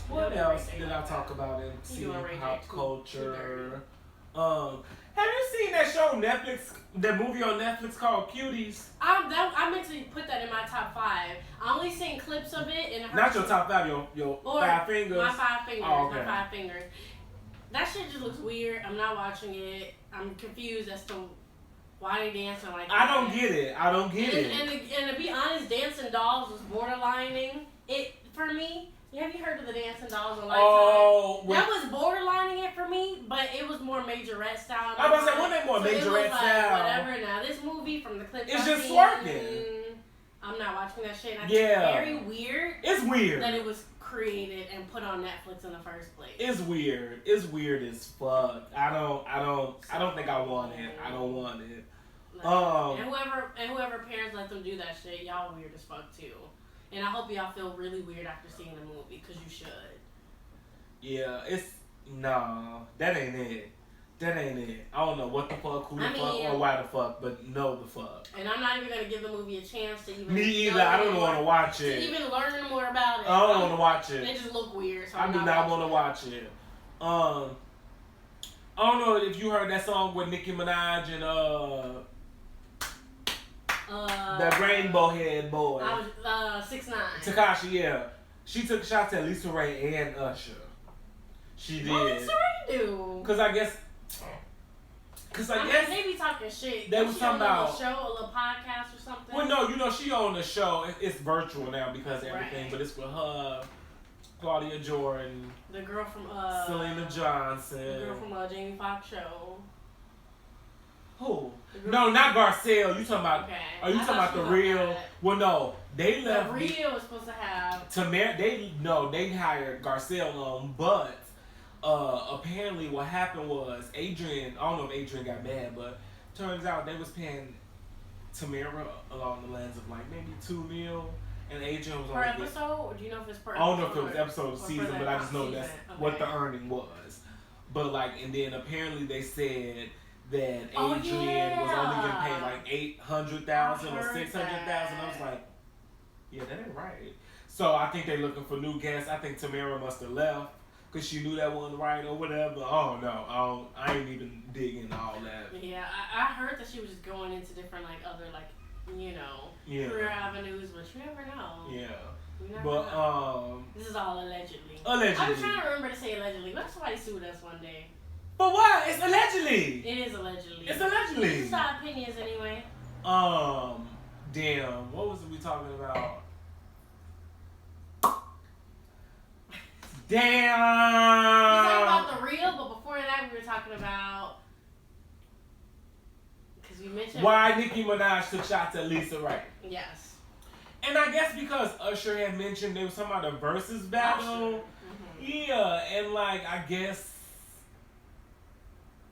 What else did I talk about in pop culture? Have you seen that show Netflix? That movie on Netflix called Cuties? I meant to put that in my top 5. I only seen clips of it and not your top 5, your 5 fingers. My 5 fingers. Oh, okay. My 5 fingers. That shit just looks weird. I'm not watching it. I'm confused as to why they dancing like that. I don't get it. And to be honest, Dancing Dolls was borderlining it for me. Have you heard of the Dancing Dolls on Lifetime? Oh, that was borderlining it for me, but it was more Majorette style. I was about to say, wasn't it more Majorette style? Whatever. Now this movie from the clips, it's just twerking. I'm not watching that shit. I think it's very weird. It's weird that it was created and put on Netflix in the first place. It's weird. It's weird as fuck. I don't think I want it. I don't want it. And whoever parents let them do that shit, y'all weird as fuck too. And I hope y'all feel really weird after seeing the movie, because you should. Yeah, that ain't it. That ain't it. I don't know what the fuck, who the fuck, or why the fuck, but no the fuck. And I'm not even going to give the movie a chance to even... Me either. I don't want to watch it. To even learn more about it. I don't want to watch it. They just look weird, so I do not want to watch it. I don't know if you heard that song with Nicki Minaj and that rainbow head boy. 6ix9ine. Tekashi, yeah. She took shots at Lisa Ray and Usher. She did. What did Lisa Ray do? Cause I guess they be talking shit. They was talking about a show, a little podcast or something. Well, no, you know she on the show. It's virtual now because of everything, but it's with her, Claudia Jordan, the girl from Selena Johnson, the girl from Jamie Foxx show. Who? No, not Garcelle. You talking about? Okay. Are you talking about the real? Well, no, they left. The real was supposed to have. They hired Garcelle on, but apparently what happened was Adrian. I don't know if Adrian got mad, but turns out they was paying Tamara along the lines of like maybe $2 million, and Adrian was per episode. Or do you know if it's per? I don't know if it was episode of season, but I just know that's what the earning was. But and then apparently they said that Adrian was only getting paid like $800,000 or $600,000. I was like, yeah, that ain't right. So I think they're looking for new guests. I think Tamara must have left because she knew that wasn't right or whatever. Oh no, I ain't even dig into all that. Yeah, I heard that she was just going into different other career avenues, but you never know. Yeah. Know. This is all allegedly. Allegedly. I'm trying to remember to say allegedly. What if somebody sued us one day? But why? It's allegedly. It is allegedly. It's allegedly. This is our opinions anyway. Damn. What was we talking about? Damn. We were talking about the real, but before that we were talking about because we mentioned why Nicki Minaj took shots at Lisa Ray. Yes. And I guess because Usher had mentioned they was talking about a versus battle. Mm-hmm. Yeah, and I guess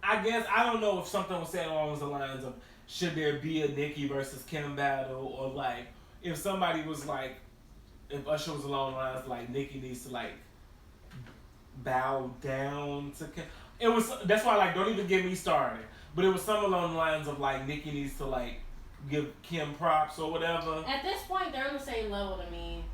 I don't know if something was said along the lines of should there be a Nicki versus Kim battle, or if somebody was if Usher was along the lines Nicki needs to bow down to Kim. That's why don't even get me started. But it was something along the lines of Nicki needs to give Kim props or whatever. At this point, they're on the same level to me.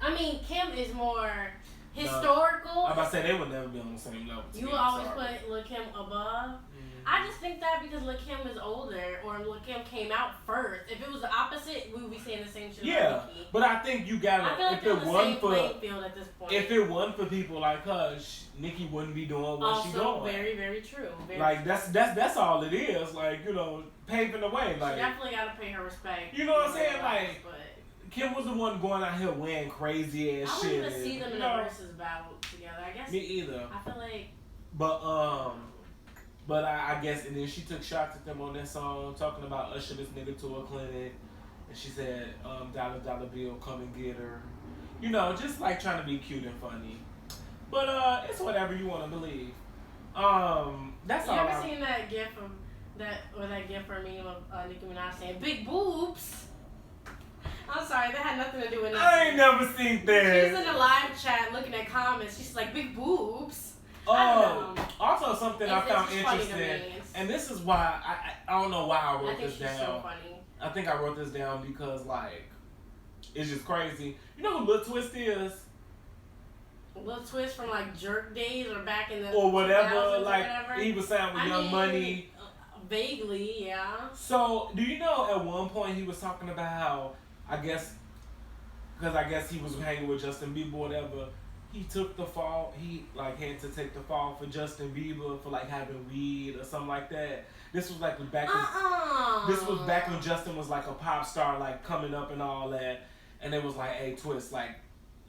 I mean, Kim is more historical. I'm about to say they would never be on the same level. You would always put Lil' Kim above. I just think that because L.I.M is older, or L.I.M came out first. If it was the opposite, we would be saying the same shit about Nicki. But I think you gotta. I feel like if it wasn't for field at this point. If it wasn't for people like her, Nicki wouldn't be doing what she's doing. Also, very, very true. Like that's all it is. Like, you know, paving the way. Like, she definitely gotta pay her respect. You know what I'm saying? Like, but Kim was the one going out here wearing crazy ass shit. I wouldn't even see them in a versus battle together. I guess. Me either. I feel like. But I guess, and then she took shots at them on that song, talking about usher this nigga to a clinic, and she said, dollar bill, come and get her. You know, just like trying to be cute and funny. But it's whatever you want to believe. That's all. You ever seen that gif of that gif or meme of Nicki Minaj saying big boobs? I'm sorry, that had nothing to do with nothing. I ain't never seen that. She's in a live chat looking at comments. She's like, big boobs. Also something I found interesting, and this is why I don't know why I wrote this down. So funny. I think I wrote this down because like it's just crazy. You know who Lil Twist is? Lil Twist from like Jerk Days or back in the or whatever. Like whatever. He was signed with Young Money. Vaguely, yeah. So do you know at one point he was talking about how because I guess he was hanging with Justin Bieber or whatever. He took the fall. He like had to take the fall for Justin Bieber for like having weed or something like that. This was like back. This was back when Justin was like a pop star, like coming up and all that. And it was like, hey, Twist, like,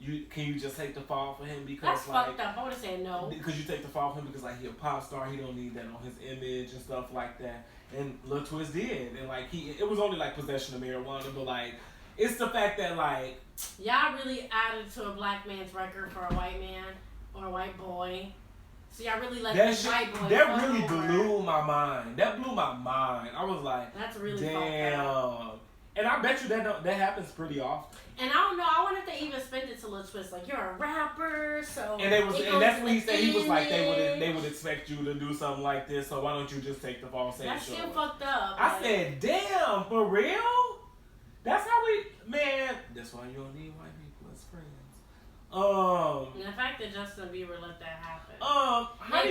can you just take the fall for him because that's like fucked up. I would have said no. Because you take the fall for him because like he a pop star, he don't need that on his image and stuff like that. And Lil Twist did, and like it was only like possession of marijuana, but like it's the fact that like. Y'all really added to a black man's record for a white man or a white boy. So y'all really let this white boy. That really blew my mind. That blew my mind. I was like, that's really damn. And I bet you that happens pretty often. And I don't know. I wonder if they even spent it to Lil Twist. Like, you're a rapper, so. And that's what he said. He was like, they would expect you to do something like this. So why don't you just take the fall? That's still fucked up. I said, damn, for real. That's how man. That's why you don't need white people as friends. And the fact that Justin Bieber let that happen. How do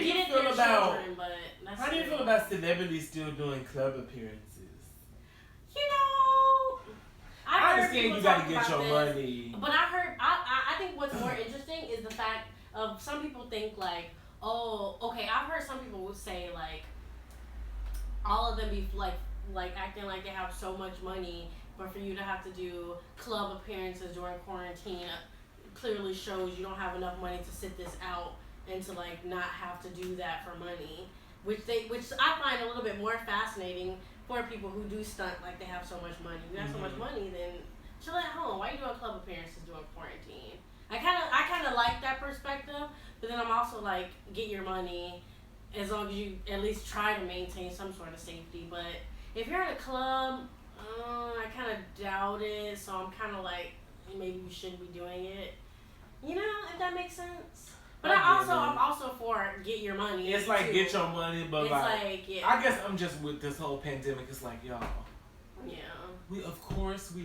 you feel about celebrities still doing club appearances? You know, I understand you got to get your money. But I think what's more interesting is the fact of some people think like, oh, okay. I've heard some people would say like, all of them be like acting like they have so much money. But for you to have to do club appearances during quarantine clearly shows you don't have enough money to sit this out and to like not have to do that for money, which I find a little bit more fascinating for people who do stunt like they have so much money. You have so much money, then chill at home. Why are you doing club appearances during quarantine? I kind of like that perspective, but then I'm also like, get your money as long as you at least try to maintain some sort of safety. But if you're in a club. I kind of doubt it, so I'm kind of like, maybe we shouldn't be doing it. You know, if that makes sense. But I'm also for get your money. It's like too. Get your money, but it's like yeah. I guess I'm just with this whole pandemic. It's like, y'all. Yeah. We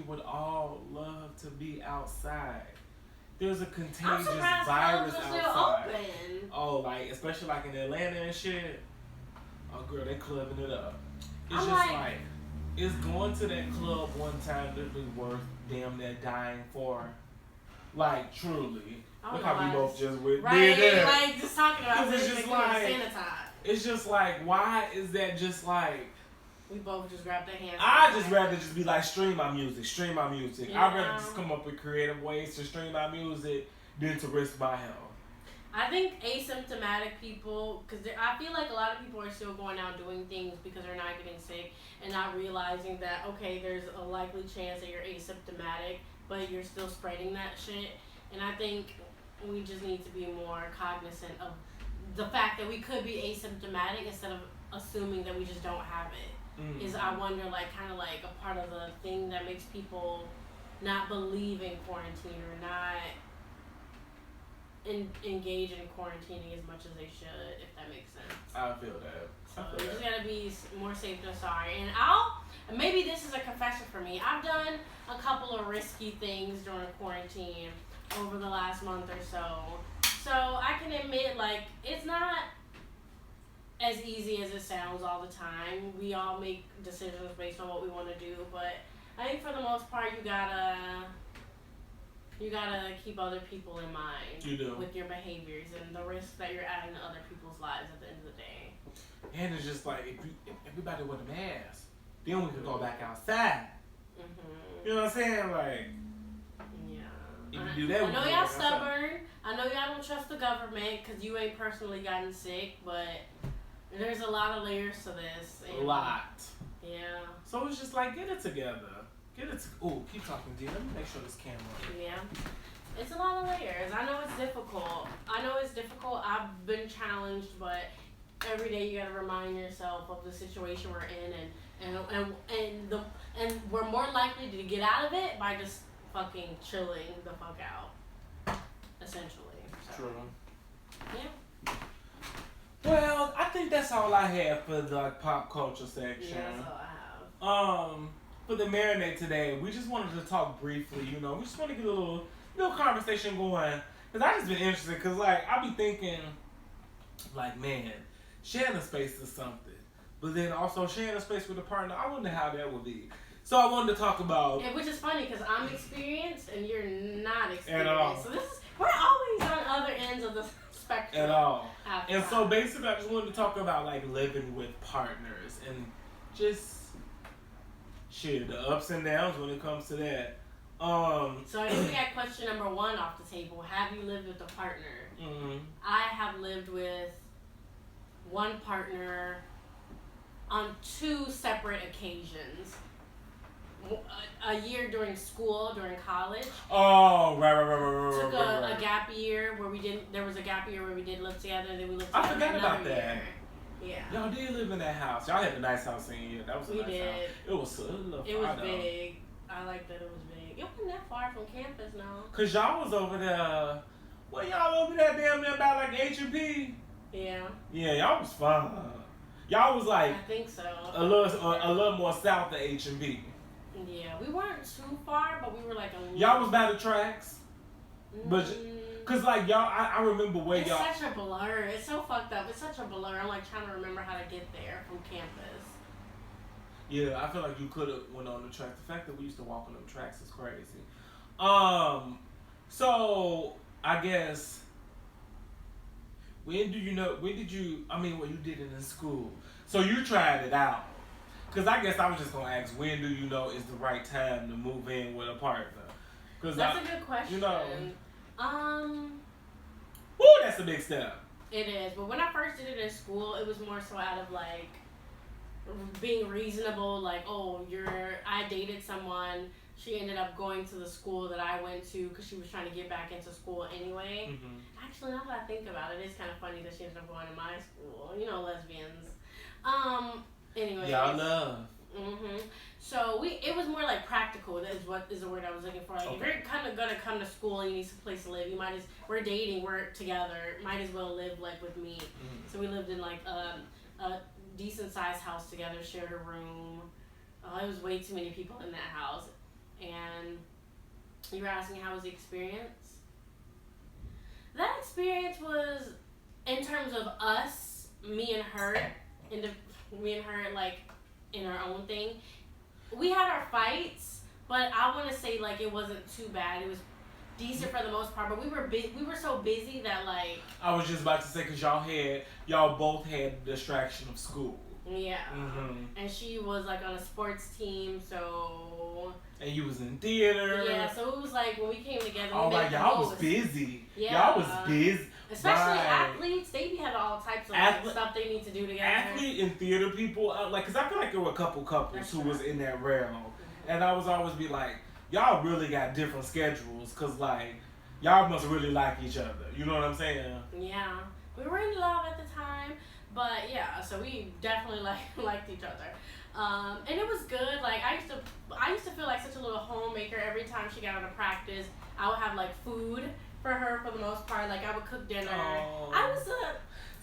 would all love to be outside. There's a contagious virus outside. Open. Oh, like especially like in Atlanta and shit. Oh, girl, they clubbing it up. It's I'm just like is going to that club one time literally worth damn near dying for? Like, truly. Look how we both just did that. Like, just talking about it's just like, sanitize. It's just like, why is that just like... We both just grabbed their hands. I'd just rather just be like, stream my music. Yeah. I'd rather just come up with creative ways to stream my music than to risk my health. I think asymptomatic people, because I feel like a lot of people are still going out doing things because they're not getting sick and not realizing that, okay, there's a likely chance that you're asymptomatic, but you're still spreading that shit. And I think we just need to be more cognizant of the fact that we could be asymptomatic instead of assuming that we just don't have it. Mm-hmm. Is I wonder, like, kind of like a part of the thing that makes people not believe in quarantine or not engage in quarantining as much as they should, if that makes sense. I feel that. So you just gotta be more safe than sorry. And maybe this is a confession for me. I've done a couple of risky things during quarantine over the last month or so. So I can admit, like, it's not as easy as it sounds all the time. We all make decisions based on what we want to do, but I think for the most part, you gotta keep other people in mind. You do. With your behaviors and the risk that you're adding to other people's lives at the end of the day. And it's just like if everybody with a mask, then we could go back outside. Mm-hmm. You know what I'm saying? Like, yeah. if you do that, I know y'all stubborn. I know y'all don't trust the government because you ain't personally gotten sick, but there's a lot of layers to this. A lot. Yeah. So it's just like, get it together. Keep talking, D. Let me make sure this camera. Yeah. It's a lot of layers. I know it's difficult. I've been challenged, but every day you gotta remind yourself of the situation we're in, and we're more likely to get out of it by just fucking chilling the fuck out. Essentially. So. True. Yeah. Well, I think that's all I have for the pop culture section. Yeah, that's all I have. For the marinade today, we just wanted to talk briefly. We just want to get a little conversation going. Cause I just been interested. Cause like I be thinking, like man, sharing a space is something, but then also sharing a space with a partner, I wonder how that would be. So I wanted to talk about. Yeah, which is funny because I'm experienced and you're not experienced. At all. So we're always on other ends of the spectrum. At all. And time. so basically, I just wanted to talk about like living with partners and just. Shit, the ups and downs when it comes to that. So I guess we got question number 1 off the table. Have you lived with a partner? Mm-hmm. I have lived with one partner on 2 separate occasions. A year during school, during college. Oh, right. Took a gap year where we didn't. There was a gap year where we did live together. Then we lived together. I forgot about that. Year. Yeah. Y'all did live in that house. Y'all had a nice house in here. That was a We nice did. house. It was Big. I like that it was big. It wasn't that far from campus now. Cause y'all was over there. Well, y'all over there damn near about like H&P. Yeah. Yeah, y'all was fun. Y'all was like I think so. a little more south of H&P. Yeah, we weren't too far, but we were like a little. Y'all was by the tracks, but. Cause like y'all, I remember where it's y'all. It's such a blur. It's so fucked up. It's such a blur. I'm like trying to remember how to get there from campus. Yeah, I feel like you could have went on the track. The fact that we used to walk on them tracks is crazy. So I guess when did you? Well, you did it in school, so you tried it out. Cause I guess I was just gonna ask, when do you know is the right time to move in with a partner? Cause that's a good question. Woo, that's a big step. It is, but when I first did it in school, it was more so out of like being reasonable. Like, I dated someone. She ended up going to the school that I went to because she was trying to get back into school anyway. Mm-hmm. Actually, now that I think about it, it's kind of funny that she ended up going to my school. Lesbians. Anyways. Y'all love. Mhm. So it was more like practical. That is the word I was looking for. Like, if you're kind of gonna come to school and you need some place to live, we're dating, we're together. Might as well live like with me. Mm-hmm. So we lived in like a decent sized house together, shared a room. It was way too many people in that house. And you were asking how was the experience? That experience was, in terms of us, me and her, like in our own thing. We had our fights, but I want to say like it wasn't too bad. It was decent for the most part, but we were so busy that like. I was just about to say, because y'all both had the distraction of school. Yeah. Mm-hmm. And she was like on a sports team, so. And you was in theater. Yeah, so it was like when we came together. Oh, like y'all was busy. Yeah. Y'all was busy. Especially athletes, they be having all types of stuff they need to do together. Athlete and theater people, because I feel like there were a couple couples who was in that realm. Mm-hmm. And I was always be like, y'all really got different schedules, because like, y'all must really like each other. You know what I'm saying? Yeah. We were in love at the time, but yeah, so we definitely liked each other. And it was good. Like, I used to feel like such a little homemaker. Every time she got out of practice, I would have like food for her for the most part. Like, I would cook dinner. Oh.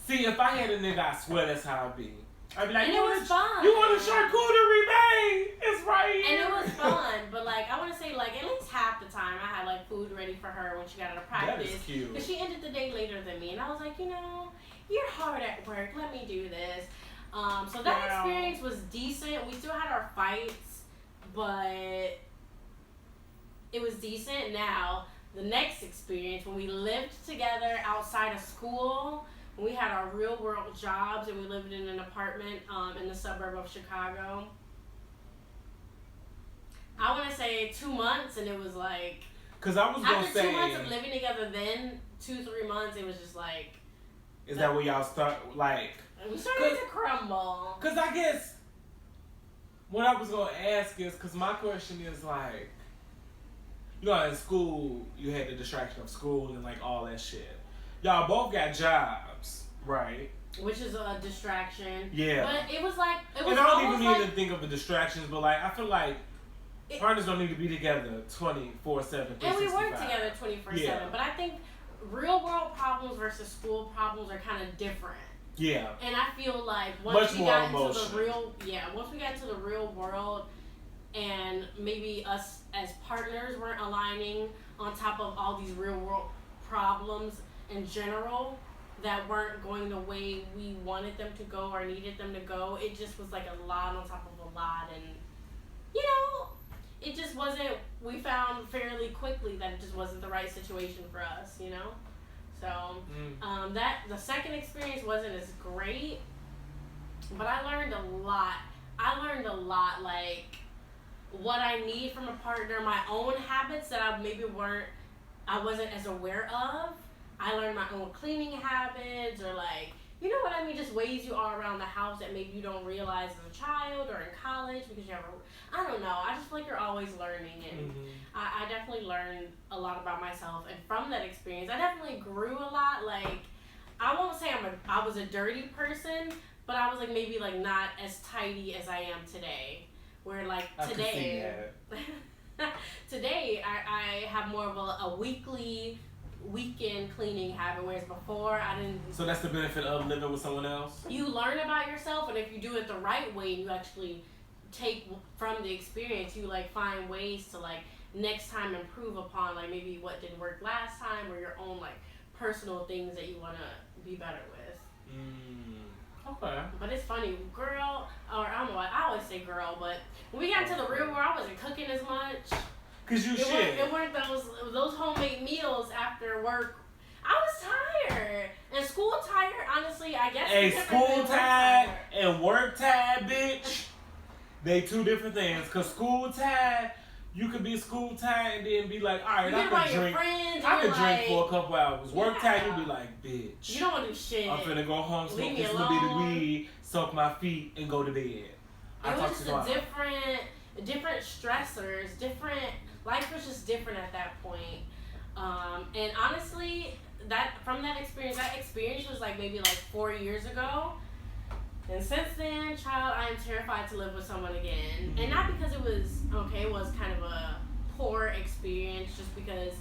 See, if I had a nigga, I swear that's how I'd be. I'd be like, and it was fun. You want a charcuterie, babe? It's right here. And it was fun, but like, I want to say like at least half the time I had like food ready for her when she got out of practice. That is cute. Because she ended the day later than me, and I was like, you're hard at work. Let me do this. So that experience was decent. We still had our fights, but it was decent. Now, the next experience, when we lived together outside of school, when we had our real world jobs and we lived in an apartment in the suburb of Chicago, I want to say 2 months, and it was like, because I was going to say, after 2 months of living together, then 2-3 months, it was just like, is that where y'all start, like, we started to crumble. Because I guess what I was going to ask is, because my question is like, you know, in school, you had the distraction of school and like all that shit. Y'all both got jobs, right? Which is a distraction. Yeah. But it was like, it was and I don't almost even like, need to think of the distractions, but like, I feel like partners don't need to be together 24/7. And we weren't together 24/7. Yeah. But I think real world problems versus school problems are kind of different. Yeah. And I feel like once we got into the real world, and maybe us as partners weren't aligning on top of all these real world problems in general that weren't going the way we wanted them to go or needed them to go, it just was like a lot on top of a lot, and you know, it just wasn't, we found fairly quickly that it just wasn't the right situation for us, you know? So, that, the second experience wasn't as great, but I learned a lot. Like, what I need from a partner, my own habits that I wasn't as aware of. I learned my own cleaning habits, or like, you know what I mean, just ways you are around the house that maybe you don't realize as a child or in college because you have I don't know. I just feel like you're always learning, and I definitely learned a lot about myself, and from that experience, I definitely grew a lot. Like, I won't say I was a dirty person, but I was like maybe like not as tidy as I am today. Where like today, today I have more of a weekend cleaning habit, whereas before I didn't. So that's the benefit of living with someone else? You learn about yourself, and if you do it the right way, you actually take from the experience, you like find ways to like next time improve upon like maybe what didn't work last time, or your own like personal things that you want to be better with. Okay. But it's funny, girl, or I don't know, I always say girl, but when we got into the real world, I wasn't cooking as much. Cause you shit. It weren't those homemade meals after work. I was tired. And school tired, honestly, I guess. Hey, school tired and work tired, bitch. They two different things. Cause school tired, you could be school tired and then be like, all right, I could drink. I could drink for a couple hours. Work tired, you be like, bitch. You don't want to do shit. I'm finna go home, smoke this little bit of weed, soak my feet, and go to bed. It was just different stressors, life was just different at that point. And honestly, that experience was like maybe like 4 years ago. And since then, child, I am terrified to live with someone again. And not because it was kind of a poor experience, just because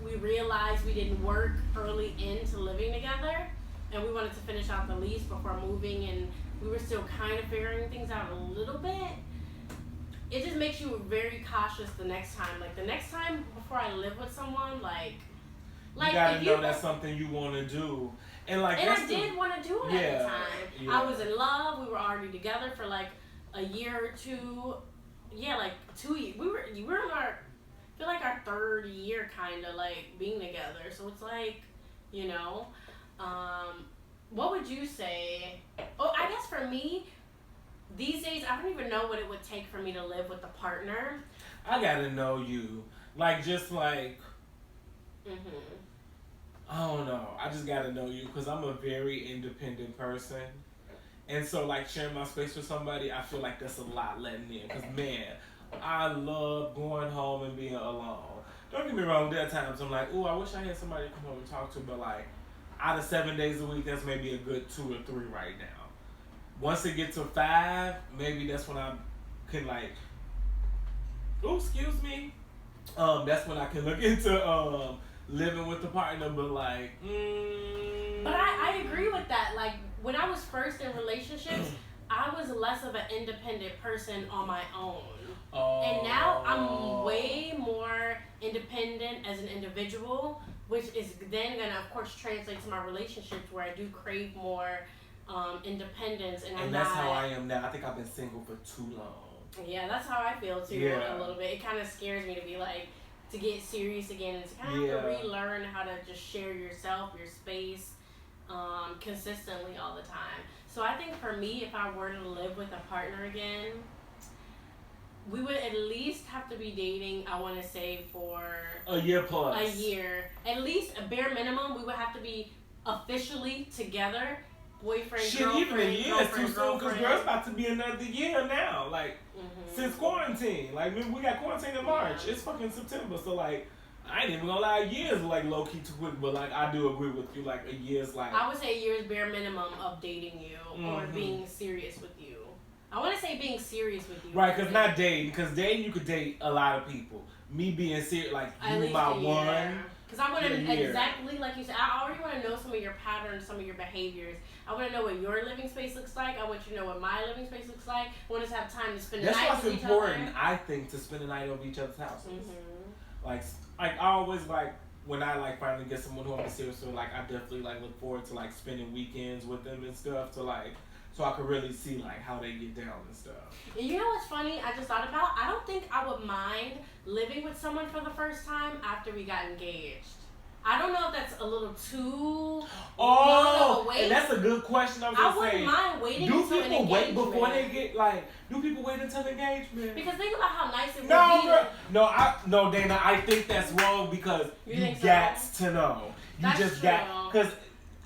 we realized we didn't work early into living together, and we wanted to finish out the lease before moving, and we were still kind of figuring things out a little bit. It just makes you very cautious the next time. Like, the next time before I live with someone, like you gotta know that's something you want to do. And I did want to do it at the time. Yeah. I was in love. We were already together for like a year or two. Yeah, like 2 years. We were in our third year, kind of like being together. So it's like, you know, what would you say? Oh, I guess for me, these days, I don't even know what it would take for me to live with a partner. I gotta know you. Like, just like, I don't know. I just gotta know you because I'm a very independent person. And so, like, sharing my space with somebody, I feel like that's a lot letting in. Because, man, I love going home and being alone. Don't get me wrong, there are times I'm like, ooh, I wish I had somebody to come home and talk to. But, like, out of 7 days a week, that's maybe a good 2 or 3 right now. Once it gets to 5, maybe that's when I can, like, ooh, excuse me. That's when I can look into living with the partner, but like, But I agree with that. Like, when I was first in relationships, I was less of an independent person on my own. And now I'm way more independent as an individual, which is then gonna, of course, translate to my relationships where I do crave more independence, and that's how I am now. I think I've been single for too long. Yeah, that's how I feel too. Yeah. A little bit. It kind of scares me to be like, to get serious again, and to kind of have to relearn how to just share yourself, your space, consistently all the time. So I think for me, if I were to live with a partner again, we would at least have to be dating, I want to say, for a year plus. A year. At least a bare minimum, we would have to be officially together. Boyfriend, girlfriend, even a year is too soon, because girl's about to be another year now. Like, since quarantine. Like, we got quarantine in March. It's fucking September. So, like, I ain't even gonna lie, a year is, like, low-key too quick. But, like, I do agree with you. Like, a year's, like... I would say a year's bare minimum of dating you or being serious with you. I want to say being serious with you. Right, because not dating. Because dating, you could date a lot of people. Me being serious, like, you my one... Because I want to, exactly like you said, I already want to know some of your patterns, some of your behaviors. I want to know what your living space looks like. I want you to know what my living space looks like. I want us to have time to spend the night with each other. That's what's important, I think, to spend the night over each other's houses. Like I always, like, when I, like, finally get someone who I'm serious with, like, I definitely, like, look forward to, like, spending weekends with them and stuff to, like, so I could really see, like, how they get down and stuff. And you know what's funny? I just thought about, I don't think I would mind living with someone for the first time after we got engaged. I don't know if that's a little too long of a wait. And that's a good question. I wouldn't mind waiting until an engagement. Do people wait before they get, like, do people wait until engagement? Because think about how nice it would be. No, Dana, I think that's wrong because you got to know. That's just true. because.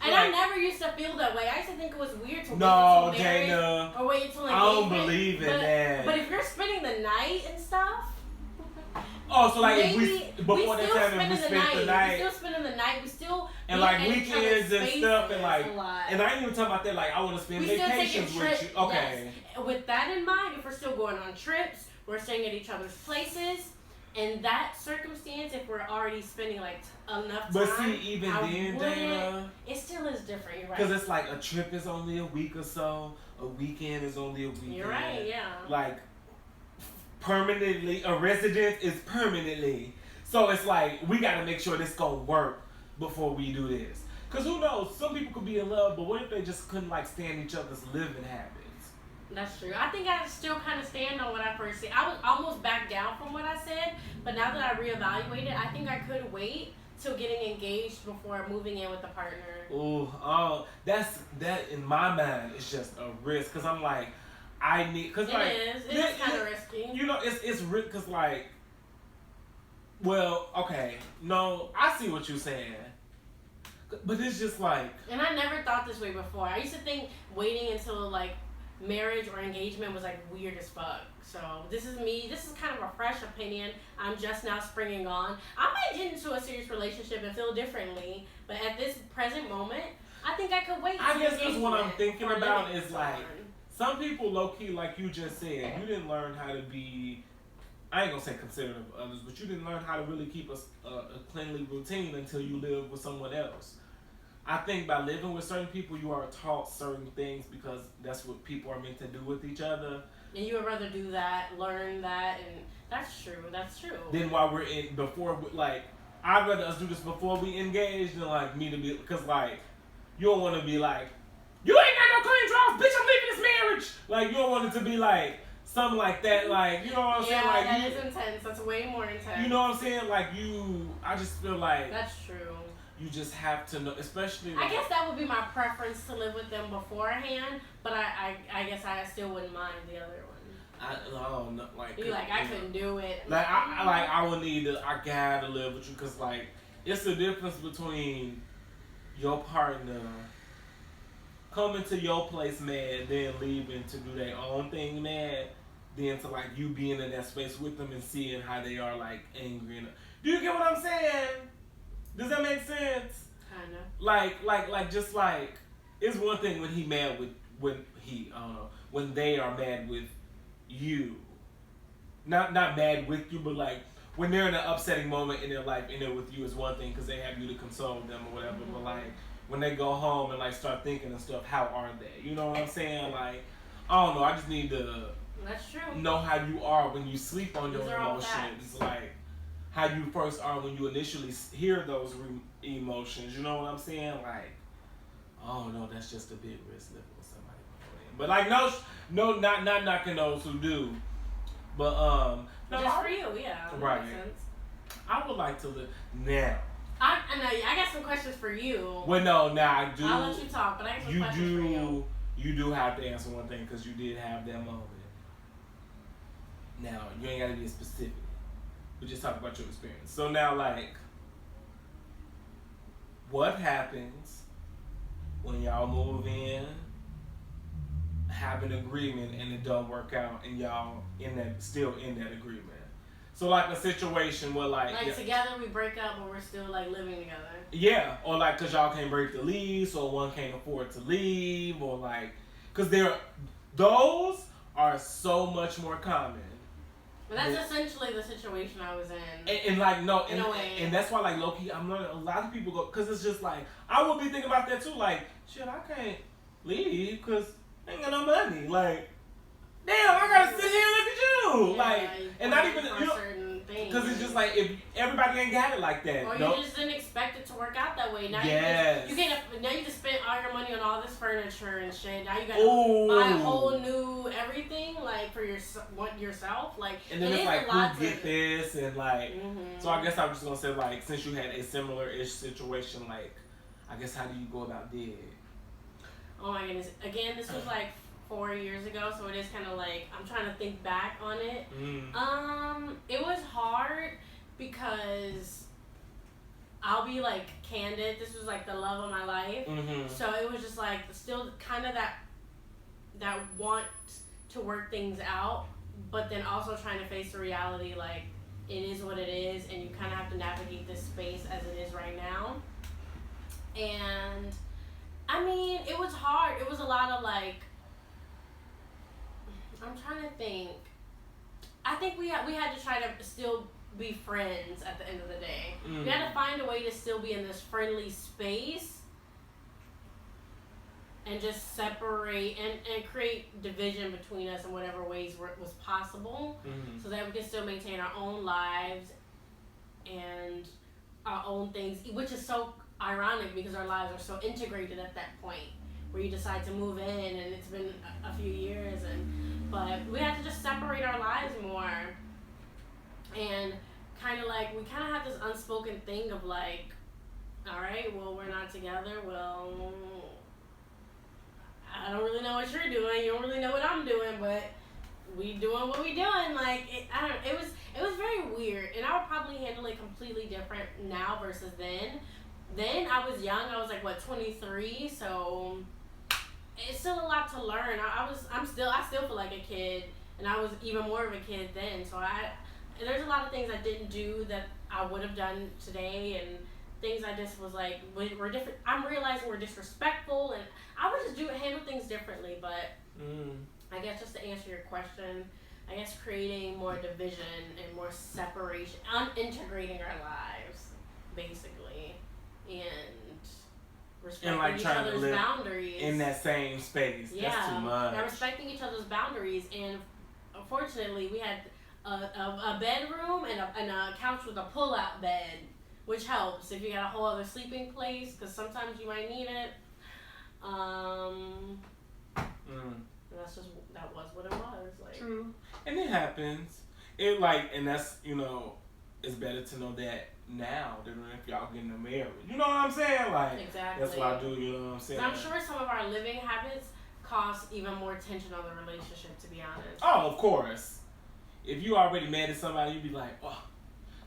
And I never used to feel that way. I used to think it was weird to wait until marriage Dana, or wait until engagement. I don't believe in that. But if you're spending the night and stuff. Oh, so like maybe if before that time we spent the night. We still spending the night. We still and like weekends and stuff and like and I ain't even talking about that. Like I want to spend vacations with you. Okay. Yes. With that in mind, if we're still going on trips, we're staying at each other's places. In that circumstance, if we're already spending like enough time, but see, even then, Dana, it still is different. You're right. Because it's like a trip is only a week or so. A weekend is only a weekend. You're right. Yeah. Like. Permanently, a resident is permanently. So it's like, we got to make sure this going to work before we do this. Because who knows, some people could be in love, but what if they just couldn't like stand each other's living habits? That's true. I think I still kind of stand on what I first said. I was almost back down from what I said, but now that I reevaluated, I think I could wait till getting engaged before moving in with a partner. Ooh, that in my mind is just a risk. Because I'm like, I need, cause like it is kind of risky. You know, it's risky cause like, well, okay, no, I see what you're saying, but it's just like. And I never thought this way before. I used to think waiting until like marriage or engagement was like weird as fuck. So this is me. This is kind of a fresh opinion. I'm just now springing on. I might get into a serious relationship and feel differently, but at this present moment, I think I could wait. I guess that's what I'm thinking about is like. Some people, low-key, like you just said, you didn't learn how to be, I ain't going to say considerate of others, but you didn't learn how to really keep a cleanly routine until you live with someone else. I think by living with certain people, you are taught certain things because that's what people are meant to do with each other. And you would rather do that, learn that, and that's true. Then while we're in, like, I'd rather us do this before we engage than, like, me to be, because, like, you don't want to be like, you ain't got no clean drawers, bitch, I'm leaving this marriage. Like, you don't want it to be like, something like that, like, you know what I'm saying? Like, that is intense. That's way more intense. You know what I'm saying? Like, I just feel like. That's true. You just have to know, especially. Like, I guess that would be my preference to live with them beforehand, but I guess I still wouldn't mind the other one. I couldn't do it. Like, I would need to, I gotta live with you, because, like, it's the difference between your partner coming to your place mad, then leaving to do their own thing mad, then to like you being in that space with them and seeing how they are like angry. Do you get what I'm saying? Does that make sense? Kinda. Like just like it's one thing when he mad with when they are mad with you. Not mad with you, but like when they're in an upsetting moment in their life and they're with you is one thing because they have you to console them or whatever. But like when they go home and like start thinking and stuff, how are they? You know what I'm saying? Like, I don't know. I just need to That's true. know how you are when you sleep on your emotions. Like how you first are when you initially hear those emotions. You know what I'm saying? Like, oh no, that's just a big risk living with somebody. But like, no, not knocking those who do. But no, just for you, yeah. Right. Makes sense. I would like to live now. I know. I got some questions for you. Well, no, now I do. I'll let you talk, but I got some questions for you. You do have to answer one thing because you did have that moment. Now you ain't gotta be specific. We just talk about your experience. So now, like, what happens when y'all move in, have an agreement, and it don't work out, and y'all still in that agreement? So like a situation where like together we break up, but we're still like living together. Yeah, or like cause y'all can't break the lease, or one can't afford to leave, or like cause those are so much more common. But that's essentially the situation I was in. And like no, in a way. And that's why like low key, I'm learning a lot of people go cause it's just like I would be thinking about that too. Like shit, I can't leave cause I ain't got no money. Like damn, I gotta sit here and look at you. Yeah, like and not even you know. Because it's just like if everybody ain't got it like that. Or you just didn't expect it to work out that way. Now you just spent all your money on all this furniture and shit. Now you gotta buy a whole new everything like for yourself. Like and then it's like who get this and like. So I guess I'm just gonna say like since you had a similar-ish situation, like I guess how do you go about it? Oh my goodness! Again, this was like 4 years ago, so it is kind of like I'm trying to think back on it. It was hard because I'll be like candid. This was like the love of my life, so it was just like still kind of that want to work things out, but then also trying to face the reality like it is what it is, and you kind of have to navigate this space as it is right now. And I mean, it was hard. It was a lot of like. I'm trying to think. I think we had to try to still be friends at the end of the day. We had to find a way to still be in this friendly space and just separate and create division between us in whatever ways was possible so that we can still maintain our own lives and our own things, which is so ironic because our lives are so integrated at that point where you decide to move in and it's been a few years but we had to just separate our lives more and kind of like we kind of had this unspoken thing of like, all right, well, we're not together, well, I don't really know what you're doing, you don't really know what I'm doing, but we doing what we doing. Like it was very weird, and I would probably handle it completely different now versus then. Then I was young, I was like 23, so it's still a lot to learn. I still feel like a kid, and I was even more of a kid then. So there's a lot of things I didn't do that I would have done today, and things I just was like were different. I'm realizing we're disrespectful, and I would just handle things differently. But I guess just to answer your question, I guess creating more division and more separation, unintegrating our lives, basically, and respecting like each trying to other's live boundaries in that same space. Yeah, that's too much. And respecting each other's boundaries, and unfortunately, we had a bedroom and a couch with a pull-out bed, which helps if you got a whole other sleeping place, because sometimes you might need it. That was what it was. Like. True. And it happens. And that's, it's better to know that now than if y'all getting married. You know what I'm saying? Like, exactly. That's what I do, you know what I'm saying? And I'm sure some of our living habits cause even more tension on the relationship, to be honest. Oh, of course. If you already mad at somebody, you'd be like, oh,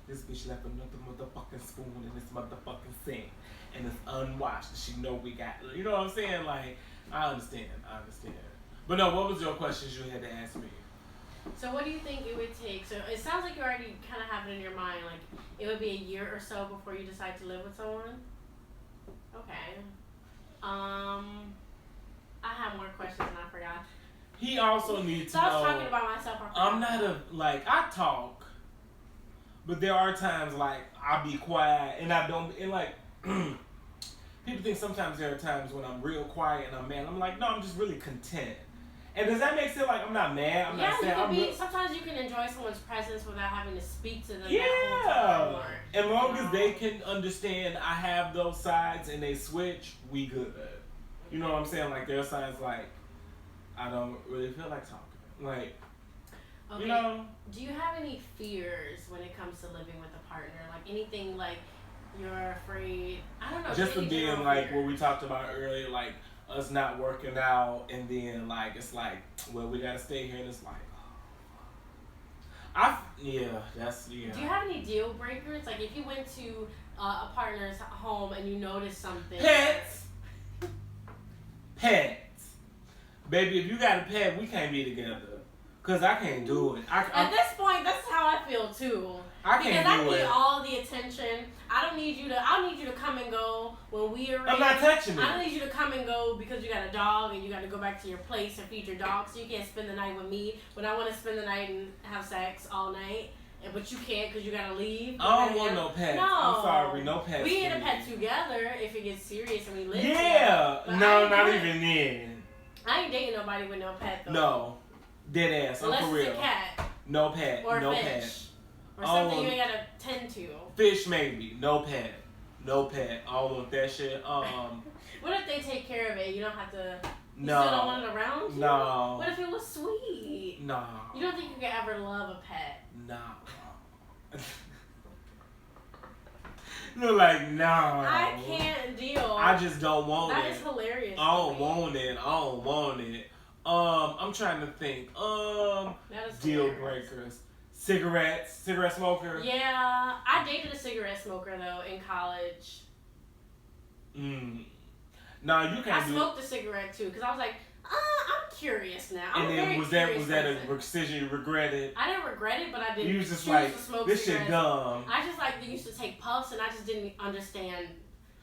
this bitch left another motherfucking spoon in this motherfucking sink. And it's unwashed. She know we got, you know what I'm saying? Like, I understand. But no, what was your questions you had to ask me? So what do you think it would take? So it sounds like you already kind of have it in your mind. Like, it would be a year or so before you decide to live with someone? Okay. I have more questions and I forgot. He also needs to know. So I was talking about myself. I'm not I talk, but there are times like I'll be quiet and I don't, and like, people think sometimes there are times when I'm real quiet and I'm mad. I'm like, no, I'm just really content. And does that make sense? Like, I'm not mad. I'm not sad. Sometimes you can enjoy someone's presence without having to speak to them. Yeah. That whole time, as long as they can understand I have those sides and they switch, we good. You know what I'm saying? Like, there are signs like, I don't really feel like talking. Like, okay. You know. Do you have any fears when it comes to living with a partner? Like, anything like you're afraid? I don't know. Just for being like what we talked about earlier, like us not working out, and then like it's like, well, we gotta stay here, and it's like, Do you have any deal breakers? Like, if you went to a partner's home and you noticed something. Pets. Baby, if you got a pet, we can't be together. Cause I can't do it. At this point, that's how I feel too. Because I need all the attention. I'll need you to come and go when we are. I'm not touching it. I don't need you to come and go because you got a dog and you got to go back to your place and feed your dog. So you can't spend the night with me when I want to spend the night and have sex all night. But you can't because you gotta leave. I don't want no pets. No. I'm sorry, no pets. We get a pet together if it gets serious and we live together. Yeah. No, not even then. I ain't dating nobody with no pet though. No. Dead ass. Unless I'm for real. It's a cat. No pet. Or no fish. pet. Or something you ain't gotta tend to. Fish maybe. No pet. No pet. I don't want that shit. What if they take care of it? You don't have to. You no. still don't want it around you? No. What if it was sweet? No. You don't think you could ever love a pet? No. No, like, no. I can't deal. I just don't want that it. That is hilarious. I don't want it. I'm trying to think. Deal breakers. Cigarette smoker. Yeah, I dated a cigarette smoker though in college. No, you can't. I smoked a cigarette too because I was like, I'm curious now. And then was that a decision you regretted? I didn't regret it, but I didn't. You was just like, this shit dumb. I just like used to take puffs, and I just didn't understand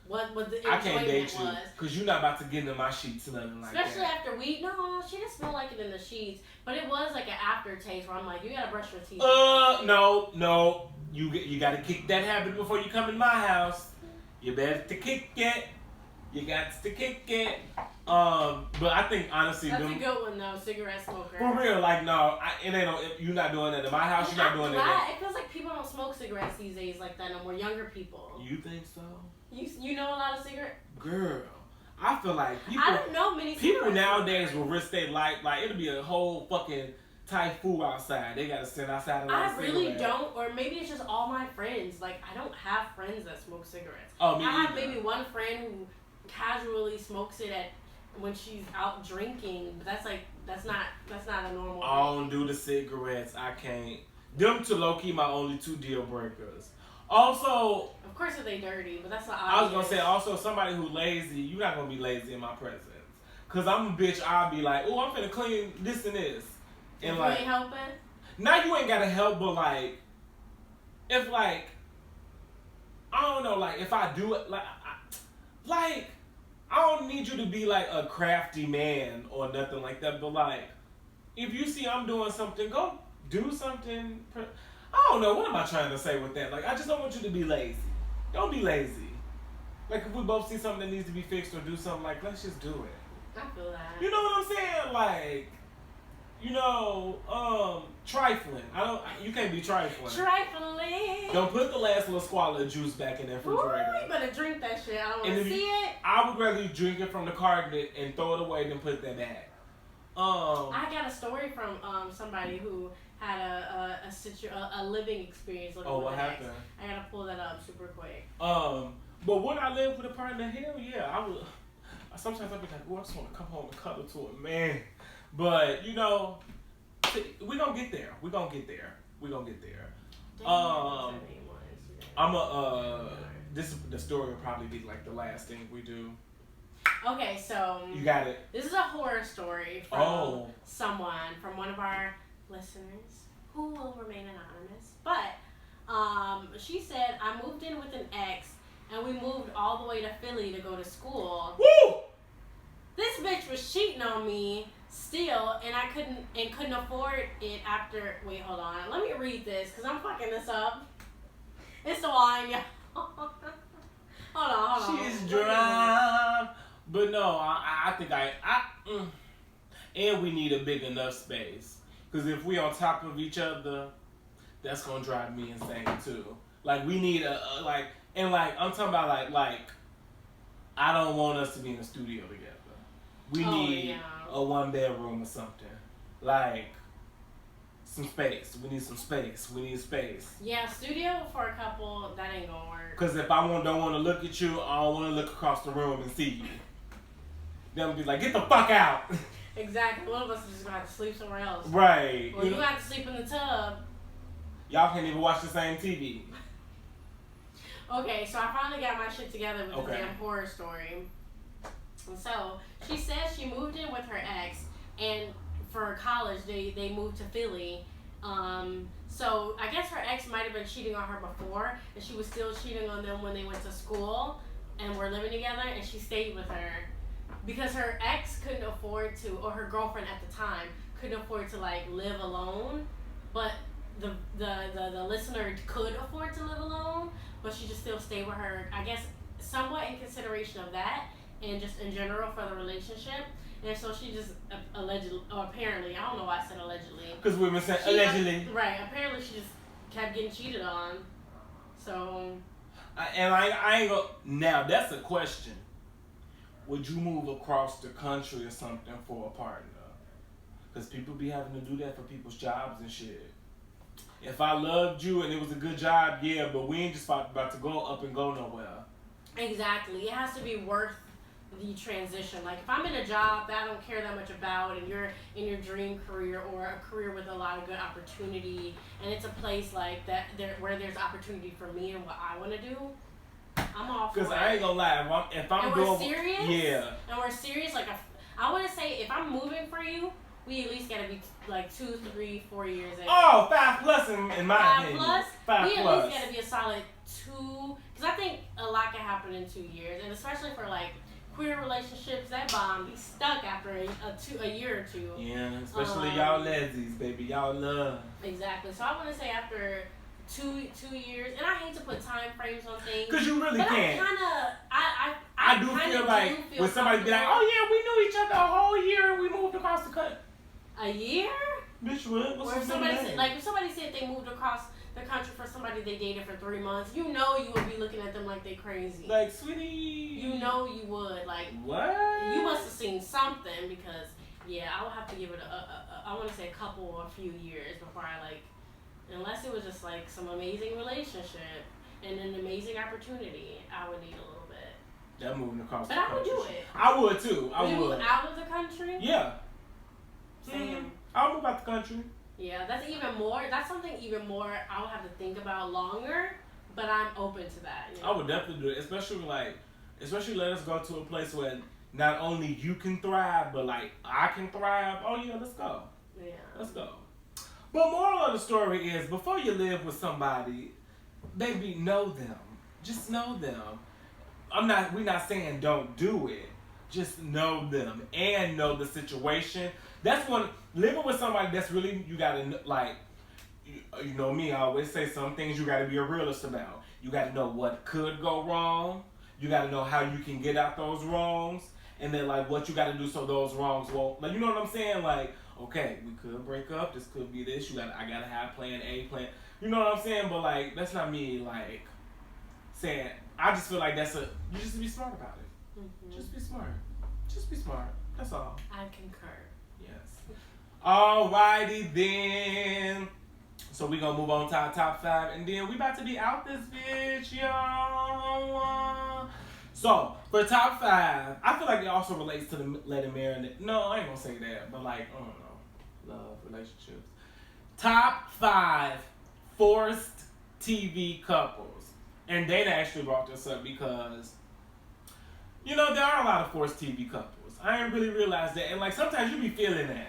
what the enjoyment was. I can't date you because you're not about to get into my sheets or nothing like that. Especially after weed. No, she didn't smell like it in the sheets, but it was like an aftertaste where I'm like, you gotta brush your teeth. No. You gotta kick that habit before you come in my house. You better to kick it. You got to kick it. But I think honestly, that's a good one though, cigarette smoker. For real, like no, it ain't no. You're not doing that in my house. You're not doing that. It feels like people don't smoke cigarettes these days like that no more. Younger people. You think so? You know a lot of cigarettes? Girl, I feel like people. I don't know many people nowadays will risk their life. Like it'll be a whole fucking typhoon outside. They gotta stand outside. I really don't, or maybe it's just all my friends. Like I don't have friends that smoke cigarettes. Oh, me I have either. maybe one friend who casually smokes it when she's out drinking, but that's not a normal. I don't do the cigarettes. I can't. Them two low key my only two deal breakers. Also, of course, if they dirty, but that's not. I was gonna say also somebody who lazy. You're not gonna be lazy in my presence, cause I'm a bitch. I'll be like, oh, I'm finna clean this and this, and you like, ain't helping. Now you ain't gotta help, but like, if like, I don't know, like if I do it, like. I don't need you to be like a crafty man or nothing like that, but like, if you see I'm doing something, go do something. I don't know, what am I trying to say with that? Like, I just don't want you to be lazy. Don't be lazy. Like, if we both see something that needs to be fixed or do something, like, let's just do it. I feel that. You know what I'm saying? Like, trifling. You can't be trifling. Trifling. Don't put the last little squalor of juice back in that refrigerator. Ooh, you better drink that shit. I don't want to see it. I would rather you drink it from the carton and throw it away than put that back. I got a story from somebody who had a living experience. What happened? I gotta pull that up super quick. But when I lived with a partner, hell yeah, I would. Sometimes I'd be like, oh, I just want to come home and cuddle to a man. But we gonna get there. We gonna get there. The story will probably be like the last thing we do. Okay, so you got it. This is a horror story from from one of our listeners who will remain anonymous. But she said, I moved in with an ex and we moved all the way to Philly to go to school. Woo! This bitch was cheating on me still, and I couldn't afford it after. Wait, hold on. Let me read this because I'm fucking this up. It's the wine, y'all. Hold on. She's dry. But no, I think And we need a big enough space. Because if we on top of each other, that's gonna drive me insane too. Like we need like, and like I'm talking about like I don't want us to be in the studio together. We need a 1-bedroom or something. Like some space. We need some space. We need space. Yeah, studio for a couple, that ain't gonna work. Because if I don't want to look at you, I don't want to look across the room and see you. They'll be like, get the fuck out. Exactly. One of us is just gonna have to sleep somewhere else. Right. Or you have to sleep in the tub. Y'all can't even watch the same TV. Okay, so I finally got my shit together with the damn horror story. And so, she says she moved in with her ex, and for college, they moved to Philly. So, I guess her ex might have been cheating on her before, and she was still cheating on them when they went to school and were living together, and she stayed with her. Because her ex couldn't afford to, or her girlfriend at the time, couldn't afford to, like, live alone, but the listener could afford to live alone, but she just still stayed with her, I guess, somewhat in consideration of that, and just in general for the relationship. And so she just allegedly, or apparently, I don't know why I said allegedly. Because women said allegedly. Right, apparently she just kept getting cheated on. So. And I ain't go. Now, that's a question. Would you move across the country or something for a partner? Because people be having to do that for people's jobs and shit. If I loved you and it was a good job, yeah, but we ain't just about to go up and go nowhere. Exactly. It has to be worth the transition. Like, if I'm in a job that I don't care that much about, and you're in your dream career or a career with a lot of good opportunity, and it's a place like that where there's opportunity for me and what I want to do, I'm all for it. Because I ain't gonna lie, if I'm doing, we're serious, yeah, and we're serious, like, I want to say, if I'm moving for you, we at least gotta be like 2, 3, 4 years in. Oh, 5+ in my opinion. 5+? 5+. We at least gotta be a solid 2, because I think a lot can happen in 2 years, and especially for like queer relationships, that bomb be stuck after a year or 2. Yeah, especially y'all lesbians, baby, y'all love. Exactly. So I want to say after 2 years, and I hate to put time frames on things, because you really but can't. I do feel like when somebody be like, oh yeah, we knew each other a whole year and we moved across the country. A year? Bitch, what? Or if somebody said, like, if somebody said they moved across the country for somebody they dated for 3 months, you know you would be looking at them like they crazy. Like, sweetie. You know you would. Like, what? You must have seen something, because, yeah, I would have to give it I want to say a couple or a few years before I, like, unless it was just, like, some amazing relationship and an amazing opportunity, I would need a little bit. That moving across the country. But I would do it. I would, too. I would. You move out of the country? Yeah. Same. I'll move out the country. Yeah, that's something even more I would have to think about longer, but I'm open to that. You know? I would definitely do it, especially let us go to a place where not only you can thrive, but like I can thrive. Oh yeah, let's go. Yeah. Let's go. But moral of the story is, before you live with somebody, baby, know them. Just know them. We're not saying don't do it. Just know them and know the situation. That's when living with somebody that's really, you gotta, like, you know me, I always say some things you gotta be a realist about. You gotta know what could go wrong. You gotta know how you can get out those wrongs. And then, like, what you gotta do so those wrongs won't, like, you know what I'm saying? Like, okay, we could break up. This could be this. I gotta have plan A, plan. You know what I'm saying? But, like, that's not me, like, saying, I just feel like you just be smart about it. Mm-hmm. Just be smart. Just be smart. That's all. I concur. Yes. Alrighty then. So we gonna move on to our top 5, and then we about to be out this bitch, y'all. So for top 5, I feel like it also relates to the let him marinate. No, I ain't gonna say that, but like, I don't know, love, relationships. Top 5 forced TV couples, and Dana actually brought this up because, you know, there are a lot of forced TV couples. I didn't really realize that, and like sometimes you be feeling that.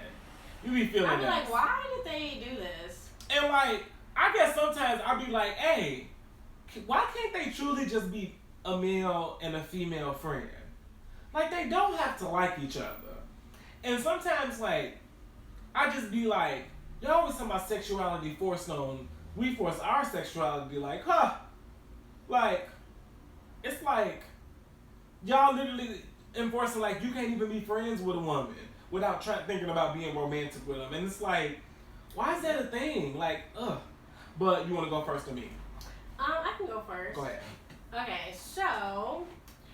You be feeling that. I be like, why did they do this? And like, I guess sometimes I'll be like, hey, why can't they truly just be a male and a female friend? Like, they don't have to like each other. And sometimes, like, I just be like, y'all always talking about sexuality forced on, we force our sexuality, like, huh? Like, it's like, y'all literally enforcing, like, you can't even be friends with a woman. without thinking about being romantic with them. And it's like, why is that a thing? Like, ugh. But you want to go first or me? I can go first. Go ahead. Okay, so,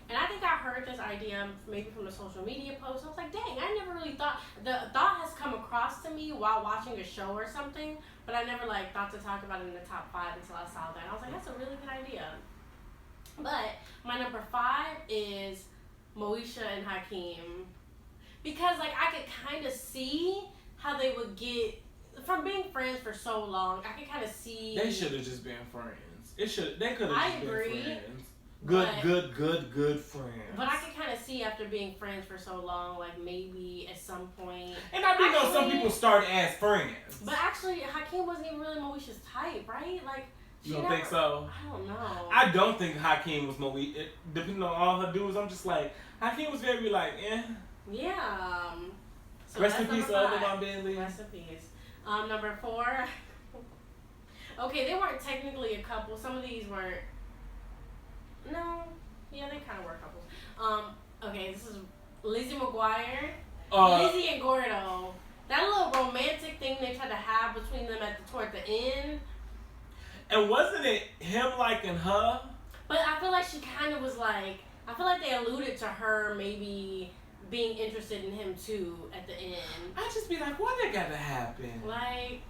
and I think I heard this idea maybe from a social media post. I was like, dang, I never really thought, the thought has come across to me while watching a show or something, but I never like thought to talk about it in the top 5 until I saw that. And I was like, that's a really good idea. But my number 5 is Moesha and Hakeem. Because like I could kind of see how they would get, from being friends for so long, I could kind of see. They should have just been friends. They could have just been friends. Good friends. But I could kind of see after being friends for so long, like maybe at some point. And I do know some people start as friends. But actually, Hakeem wasn't even really Moesha's type, right? Like. You don't think so? I don't know. I don't think Hakeem was Moesha. Depending on all her dudes, I'm just like, Hakeem was very like, eh. Yeah. So Rest in peace, L.I.M. Bailey. Rest in peace. Number 4. Okay, they weren't technically a couple. Some of these weren't. No. Yeah, they kind of were couples. Okay, this is Lizzie McGuire. Lizzie and Gordo. That little romantic thing they tried to have between them toward the end. And wasn't it him liking her? But I feel like she kind of was like, I feel like they alluded to her maybe being interested in him too at the end. I'd just be like, why that gotta happen? Like,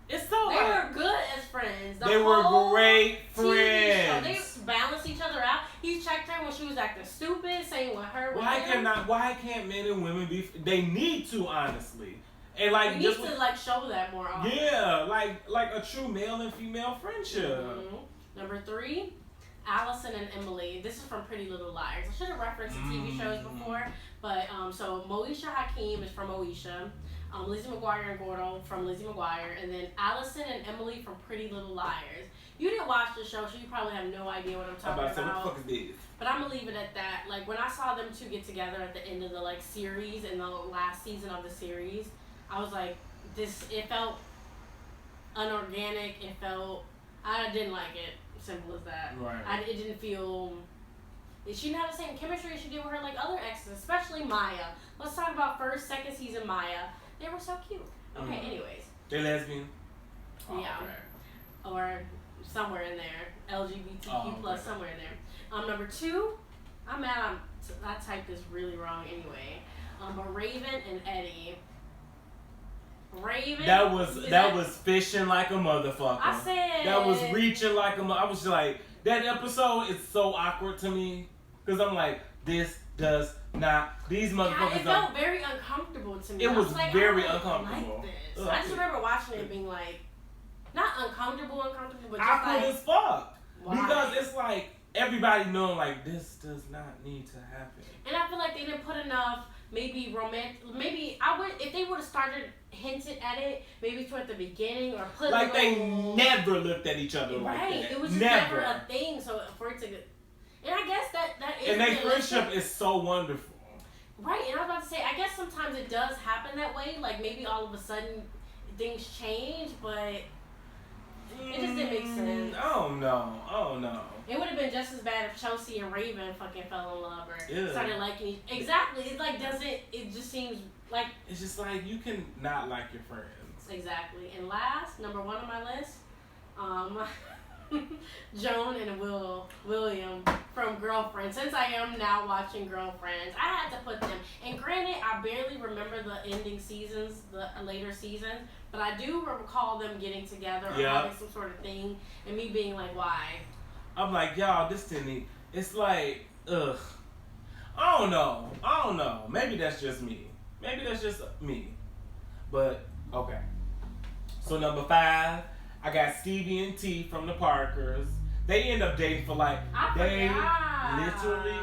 it's so they were good as friends. They were great friends. Show, they balanced each other out. He checked her when she was acting stupid, saying with her. Why can't men and women be? They need to, honestly. And like, we need to like show that more often. Yeah, like a true male and female friendship. Mm-hmm. Number 3, Allison and Emily. This is from Pretty Little Liars. I should have referenced the TV shows before, but so Moesha Hakeem is from Moesha, Lizzie McGuire and Gordo from Lizzie McGuire, and then Allison and Emily from Pretty Little Liars. You didn't watch the show, so you probably have no idea what I'm talking about. What the fuck is this? But I'm gonna leave it at that. Like when I saw them two get together at the end of the like series in the last season of the series, I was like, it felt unorganic. I didn't like it. Simple as that. Right. It didn't feel, she didn't have the same chemistry as she did with her like other exes, especially Maya. Let's talk about first, second season Maya. They were so cute. Okay, anyways. They're lesbian? Oh, yeah. Okay. Or somewhere in there. LGBTQ plus somewhere in there. Number 2, I'm mad I typed this really wrong anyway. But Raven and Eddie. Raven. That was fishing like a motherfucker. I said. That was reaching like a I was just like, that episode is so awkward to me. Because I'm like, this does not, these motherfuckers It felt very uncomfortable to me. It was like, very I uncomfortable. Like this. I just remember watching it being like, not uncomfortable, but just awkward like, as fuck. Why? Because it's like, everybody knowing like, this does not need to happen. And I feel like they didn't put enough, maybe romantic, if they would have started hinted at it, maybe toward the beginning or put like they never looked at each other like that. It was just never a thing. So for it to, and I guess that is. And their friendship is so wonderful. Right, and I was about to say, I guess sometimes it does happen that way. Like maybe all of a sudden things change, but it just didn't make sense. Oh no. It would have been just as bad if Chelsea and Raven fucking fell in love or started liking each other. Exactly. It like doesn't. It just seems like it's just like you can not like your friends. Exactly. And last, number 1 on my list, Joan and William from Girlfriend. Since I am now watching Girlfriends, I had to put them. And granted, I barely remember the ending seasons, the later seasons, but I do recall them getting together or having some sort of thing, and me being like, why? I'm like, y'all, this didn't. It's like, ugh. I don't know. Maybe that's just me. But okay. So number 5. I got Stevie and T from the Parkers. They end up dating for like, they literally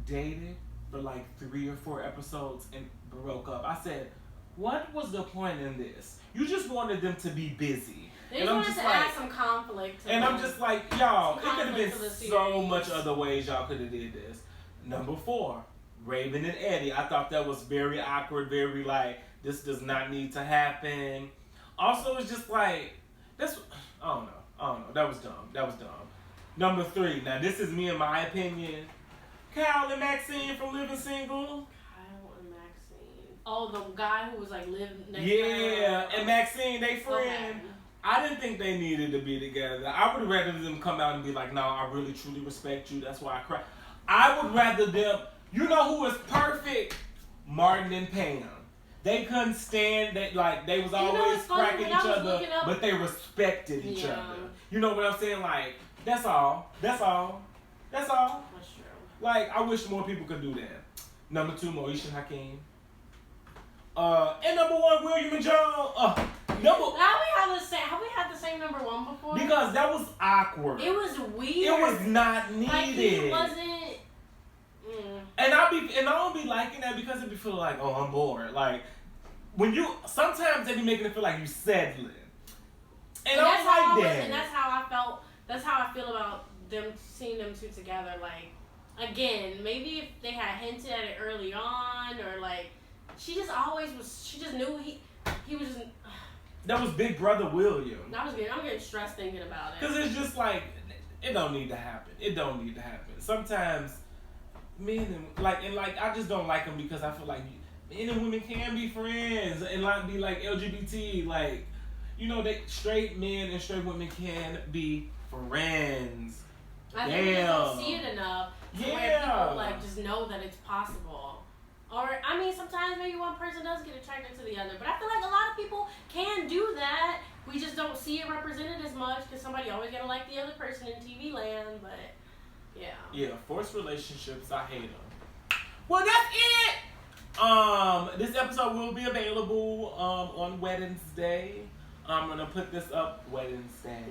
dated for like 3 or 4 episodes and broke up. I said, what was the point in this? You just wanted them to be busy. They just wanted to add some conflict. And I'm just like, y'all, it could have been so much other ways y'all could have did this. Number 4, Raven and Eddie. I thought that was very awkward, very like, this does not need to happen. Also, it's just like, I don't know. That was dumb. Number 3. Now, this is me and my opinion. Kyle and Maxine from Living Single. Kyle and Maxine. Oh, the guy who was like lived next Yeah, to her. and Maxine, they friend. Okay. I didn't think they needed to be together. I would rather them come out and be like, no, I really truly respect you. That's why I cry. I would rather them, you know who is perfect? Martin and Pam. They couldn't stand that, like, they was always cracking each other, but they respected each other. You know what I'm saying? Like, that's all. That's all. That's all. That's true. Like, I wish more people could do that. Number 2, Moesha Hakeem. And number 1, William and John. Have we had the same number 1 before? Because that was awkward. It was weird. It was not needed. Like, he wasn't. And I don't be liking that because it be feeling like, oh, I'm bored. Like, sometimes they be making it feel like you settling. And I don't like that. And that's how I felt. That's how I feel about them, seeing them two together. Like, again, maybe if they had hinted at it early on, or like, she just knew he was just. That was Big Brother William. I'm getting stressed thinking about it. Because it's just like, it don't need to happen. It don't need to happen. Sometimes, men and I just don't like them because I feel like men and women can be friends and not be like LGBT. Like, you know, that straight men and straight women can be friends. I think we just don't see it enough to where people like just know that it's possible. Or, I mean, sometimes maybe one person does get attracted to the other, but I feel like a lot of people can do that. We just don't see it represented as much because somebody always gonna like the other person in TV land, but yeah. Yeah, forced relationships, I hate them. Well, that's it! This episode will be available on Wednesday. I'm gonna put this up Wednesday.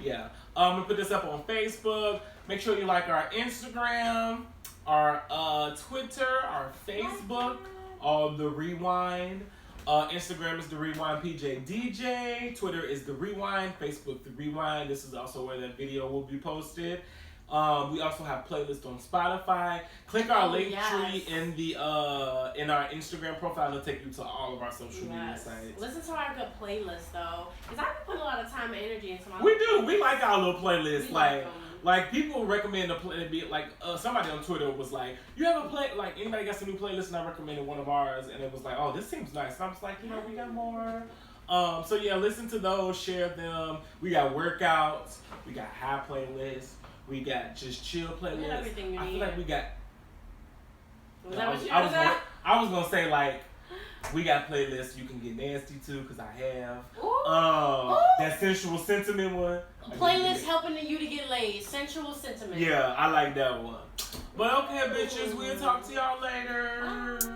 Yeah. I'm gonna put this up on Facebook. Make sure you like our Instagram, our Twitter, our Facebook, the Rewine. Instagram is the Rewine PJ DJ. Twitter is the Rewine. Facebook the Rewine. This is also where that video will be posted. We also have playlists on Spotify. Click our link tree in our Instagram profile. It'll take you to all of our social media sites. Listen to our good playlist though, because I've been putting a lot of time and energy into my. We do. We like our little playlists. Like people recommend a play. Be like somebody on Twitter was like, "You have a play? Like anybody got some new playlists?" And I recommended one of ours, and it was like, "Oh, this seems nice." And I was like, we got more. So yeah, listen to those, share them. We got workouts. We got high playlists. We got just chill playlists. We got everything you need. I feel like we got. Was that what you said? I was gonna say like. We got playlists you can get nasty to, because I have. Ooh. That sensual sentiment one. Playlist helping you to get laid. Sensual sentiment. Yeah, I like that one. But okay, bitches, we'll talk to y'all later.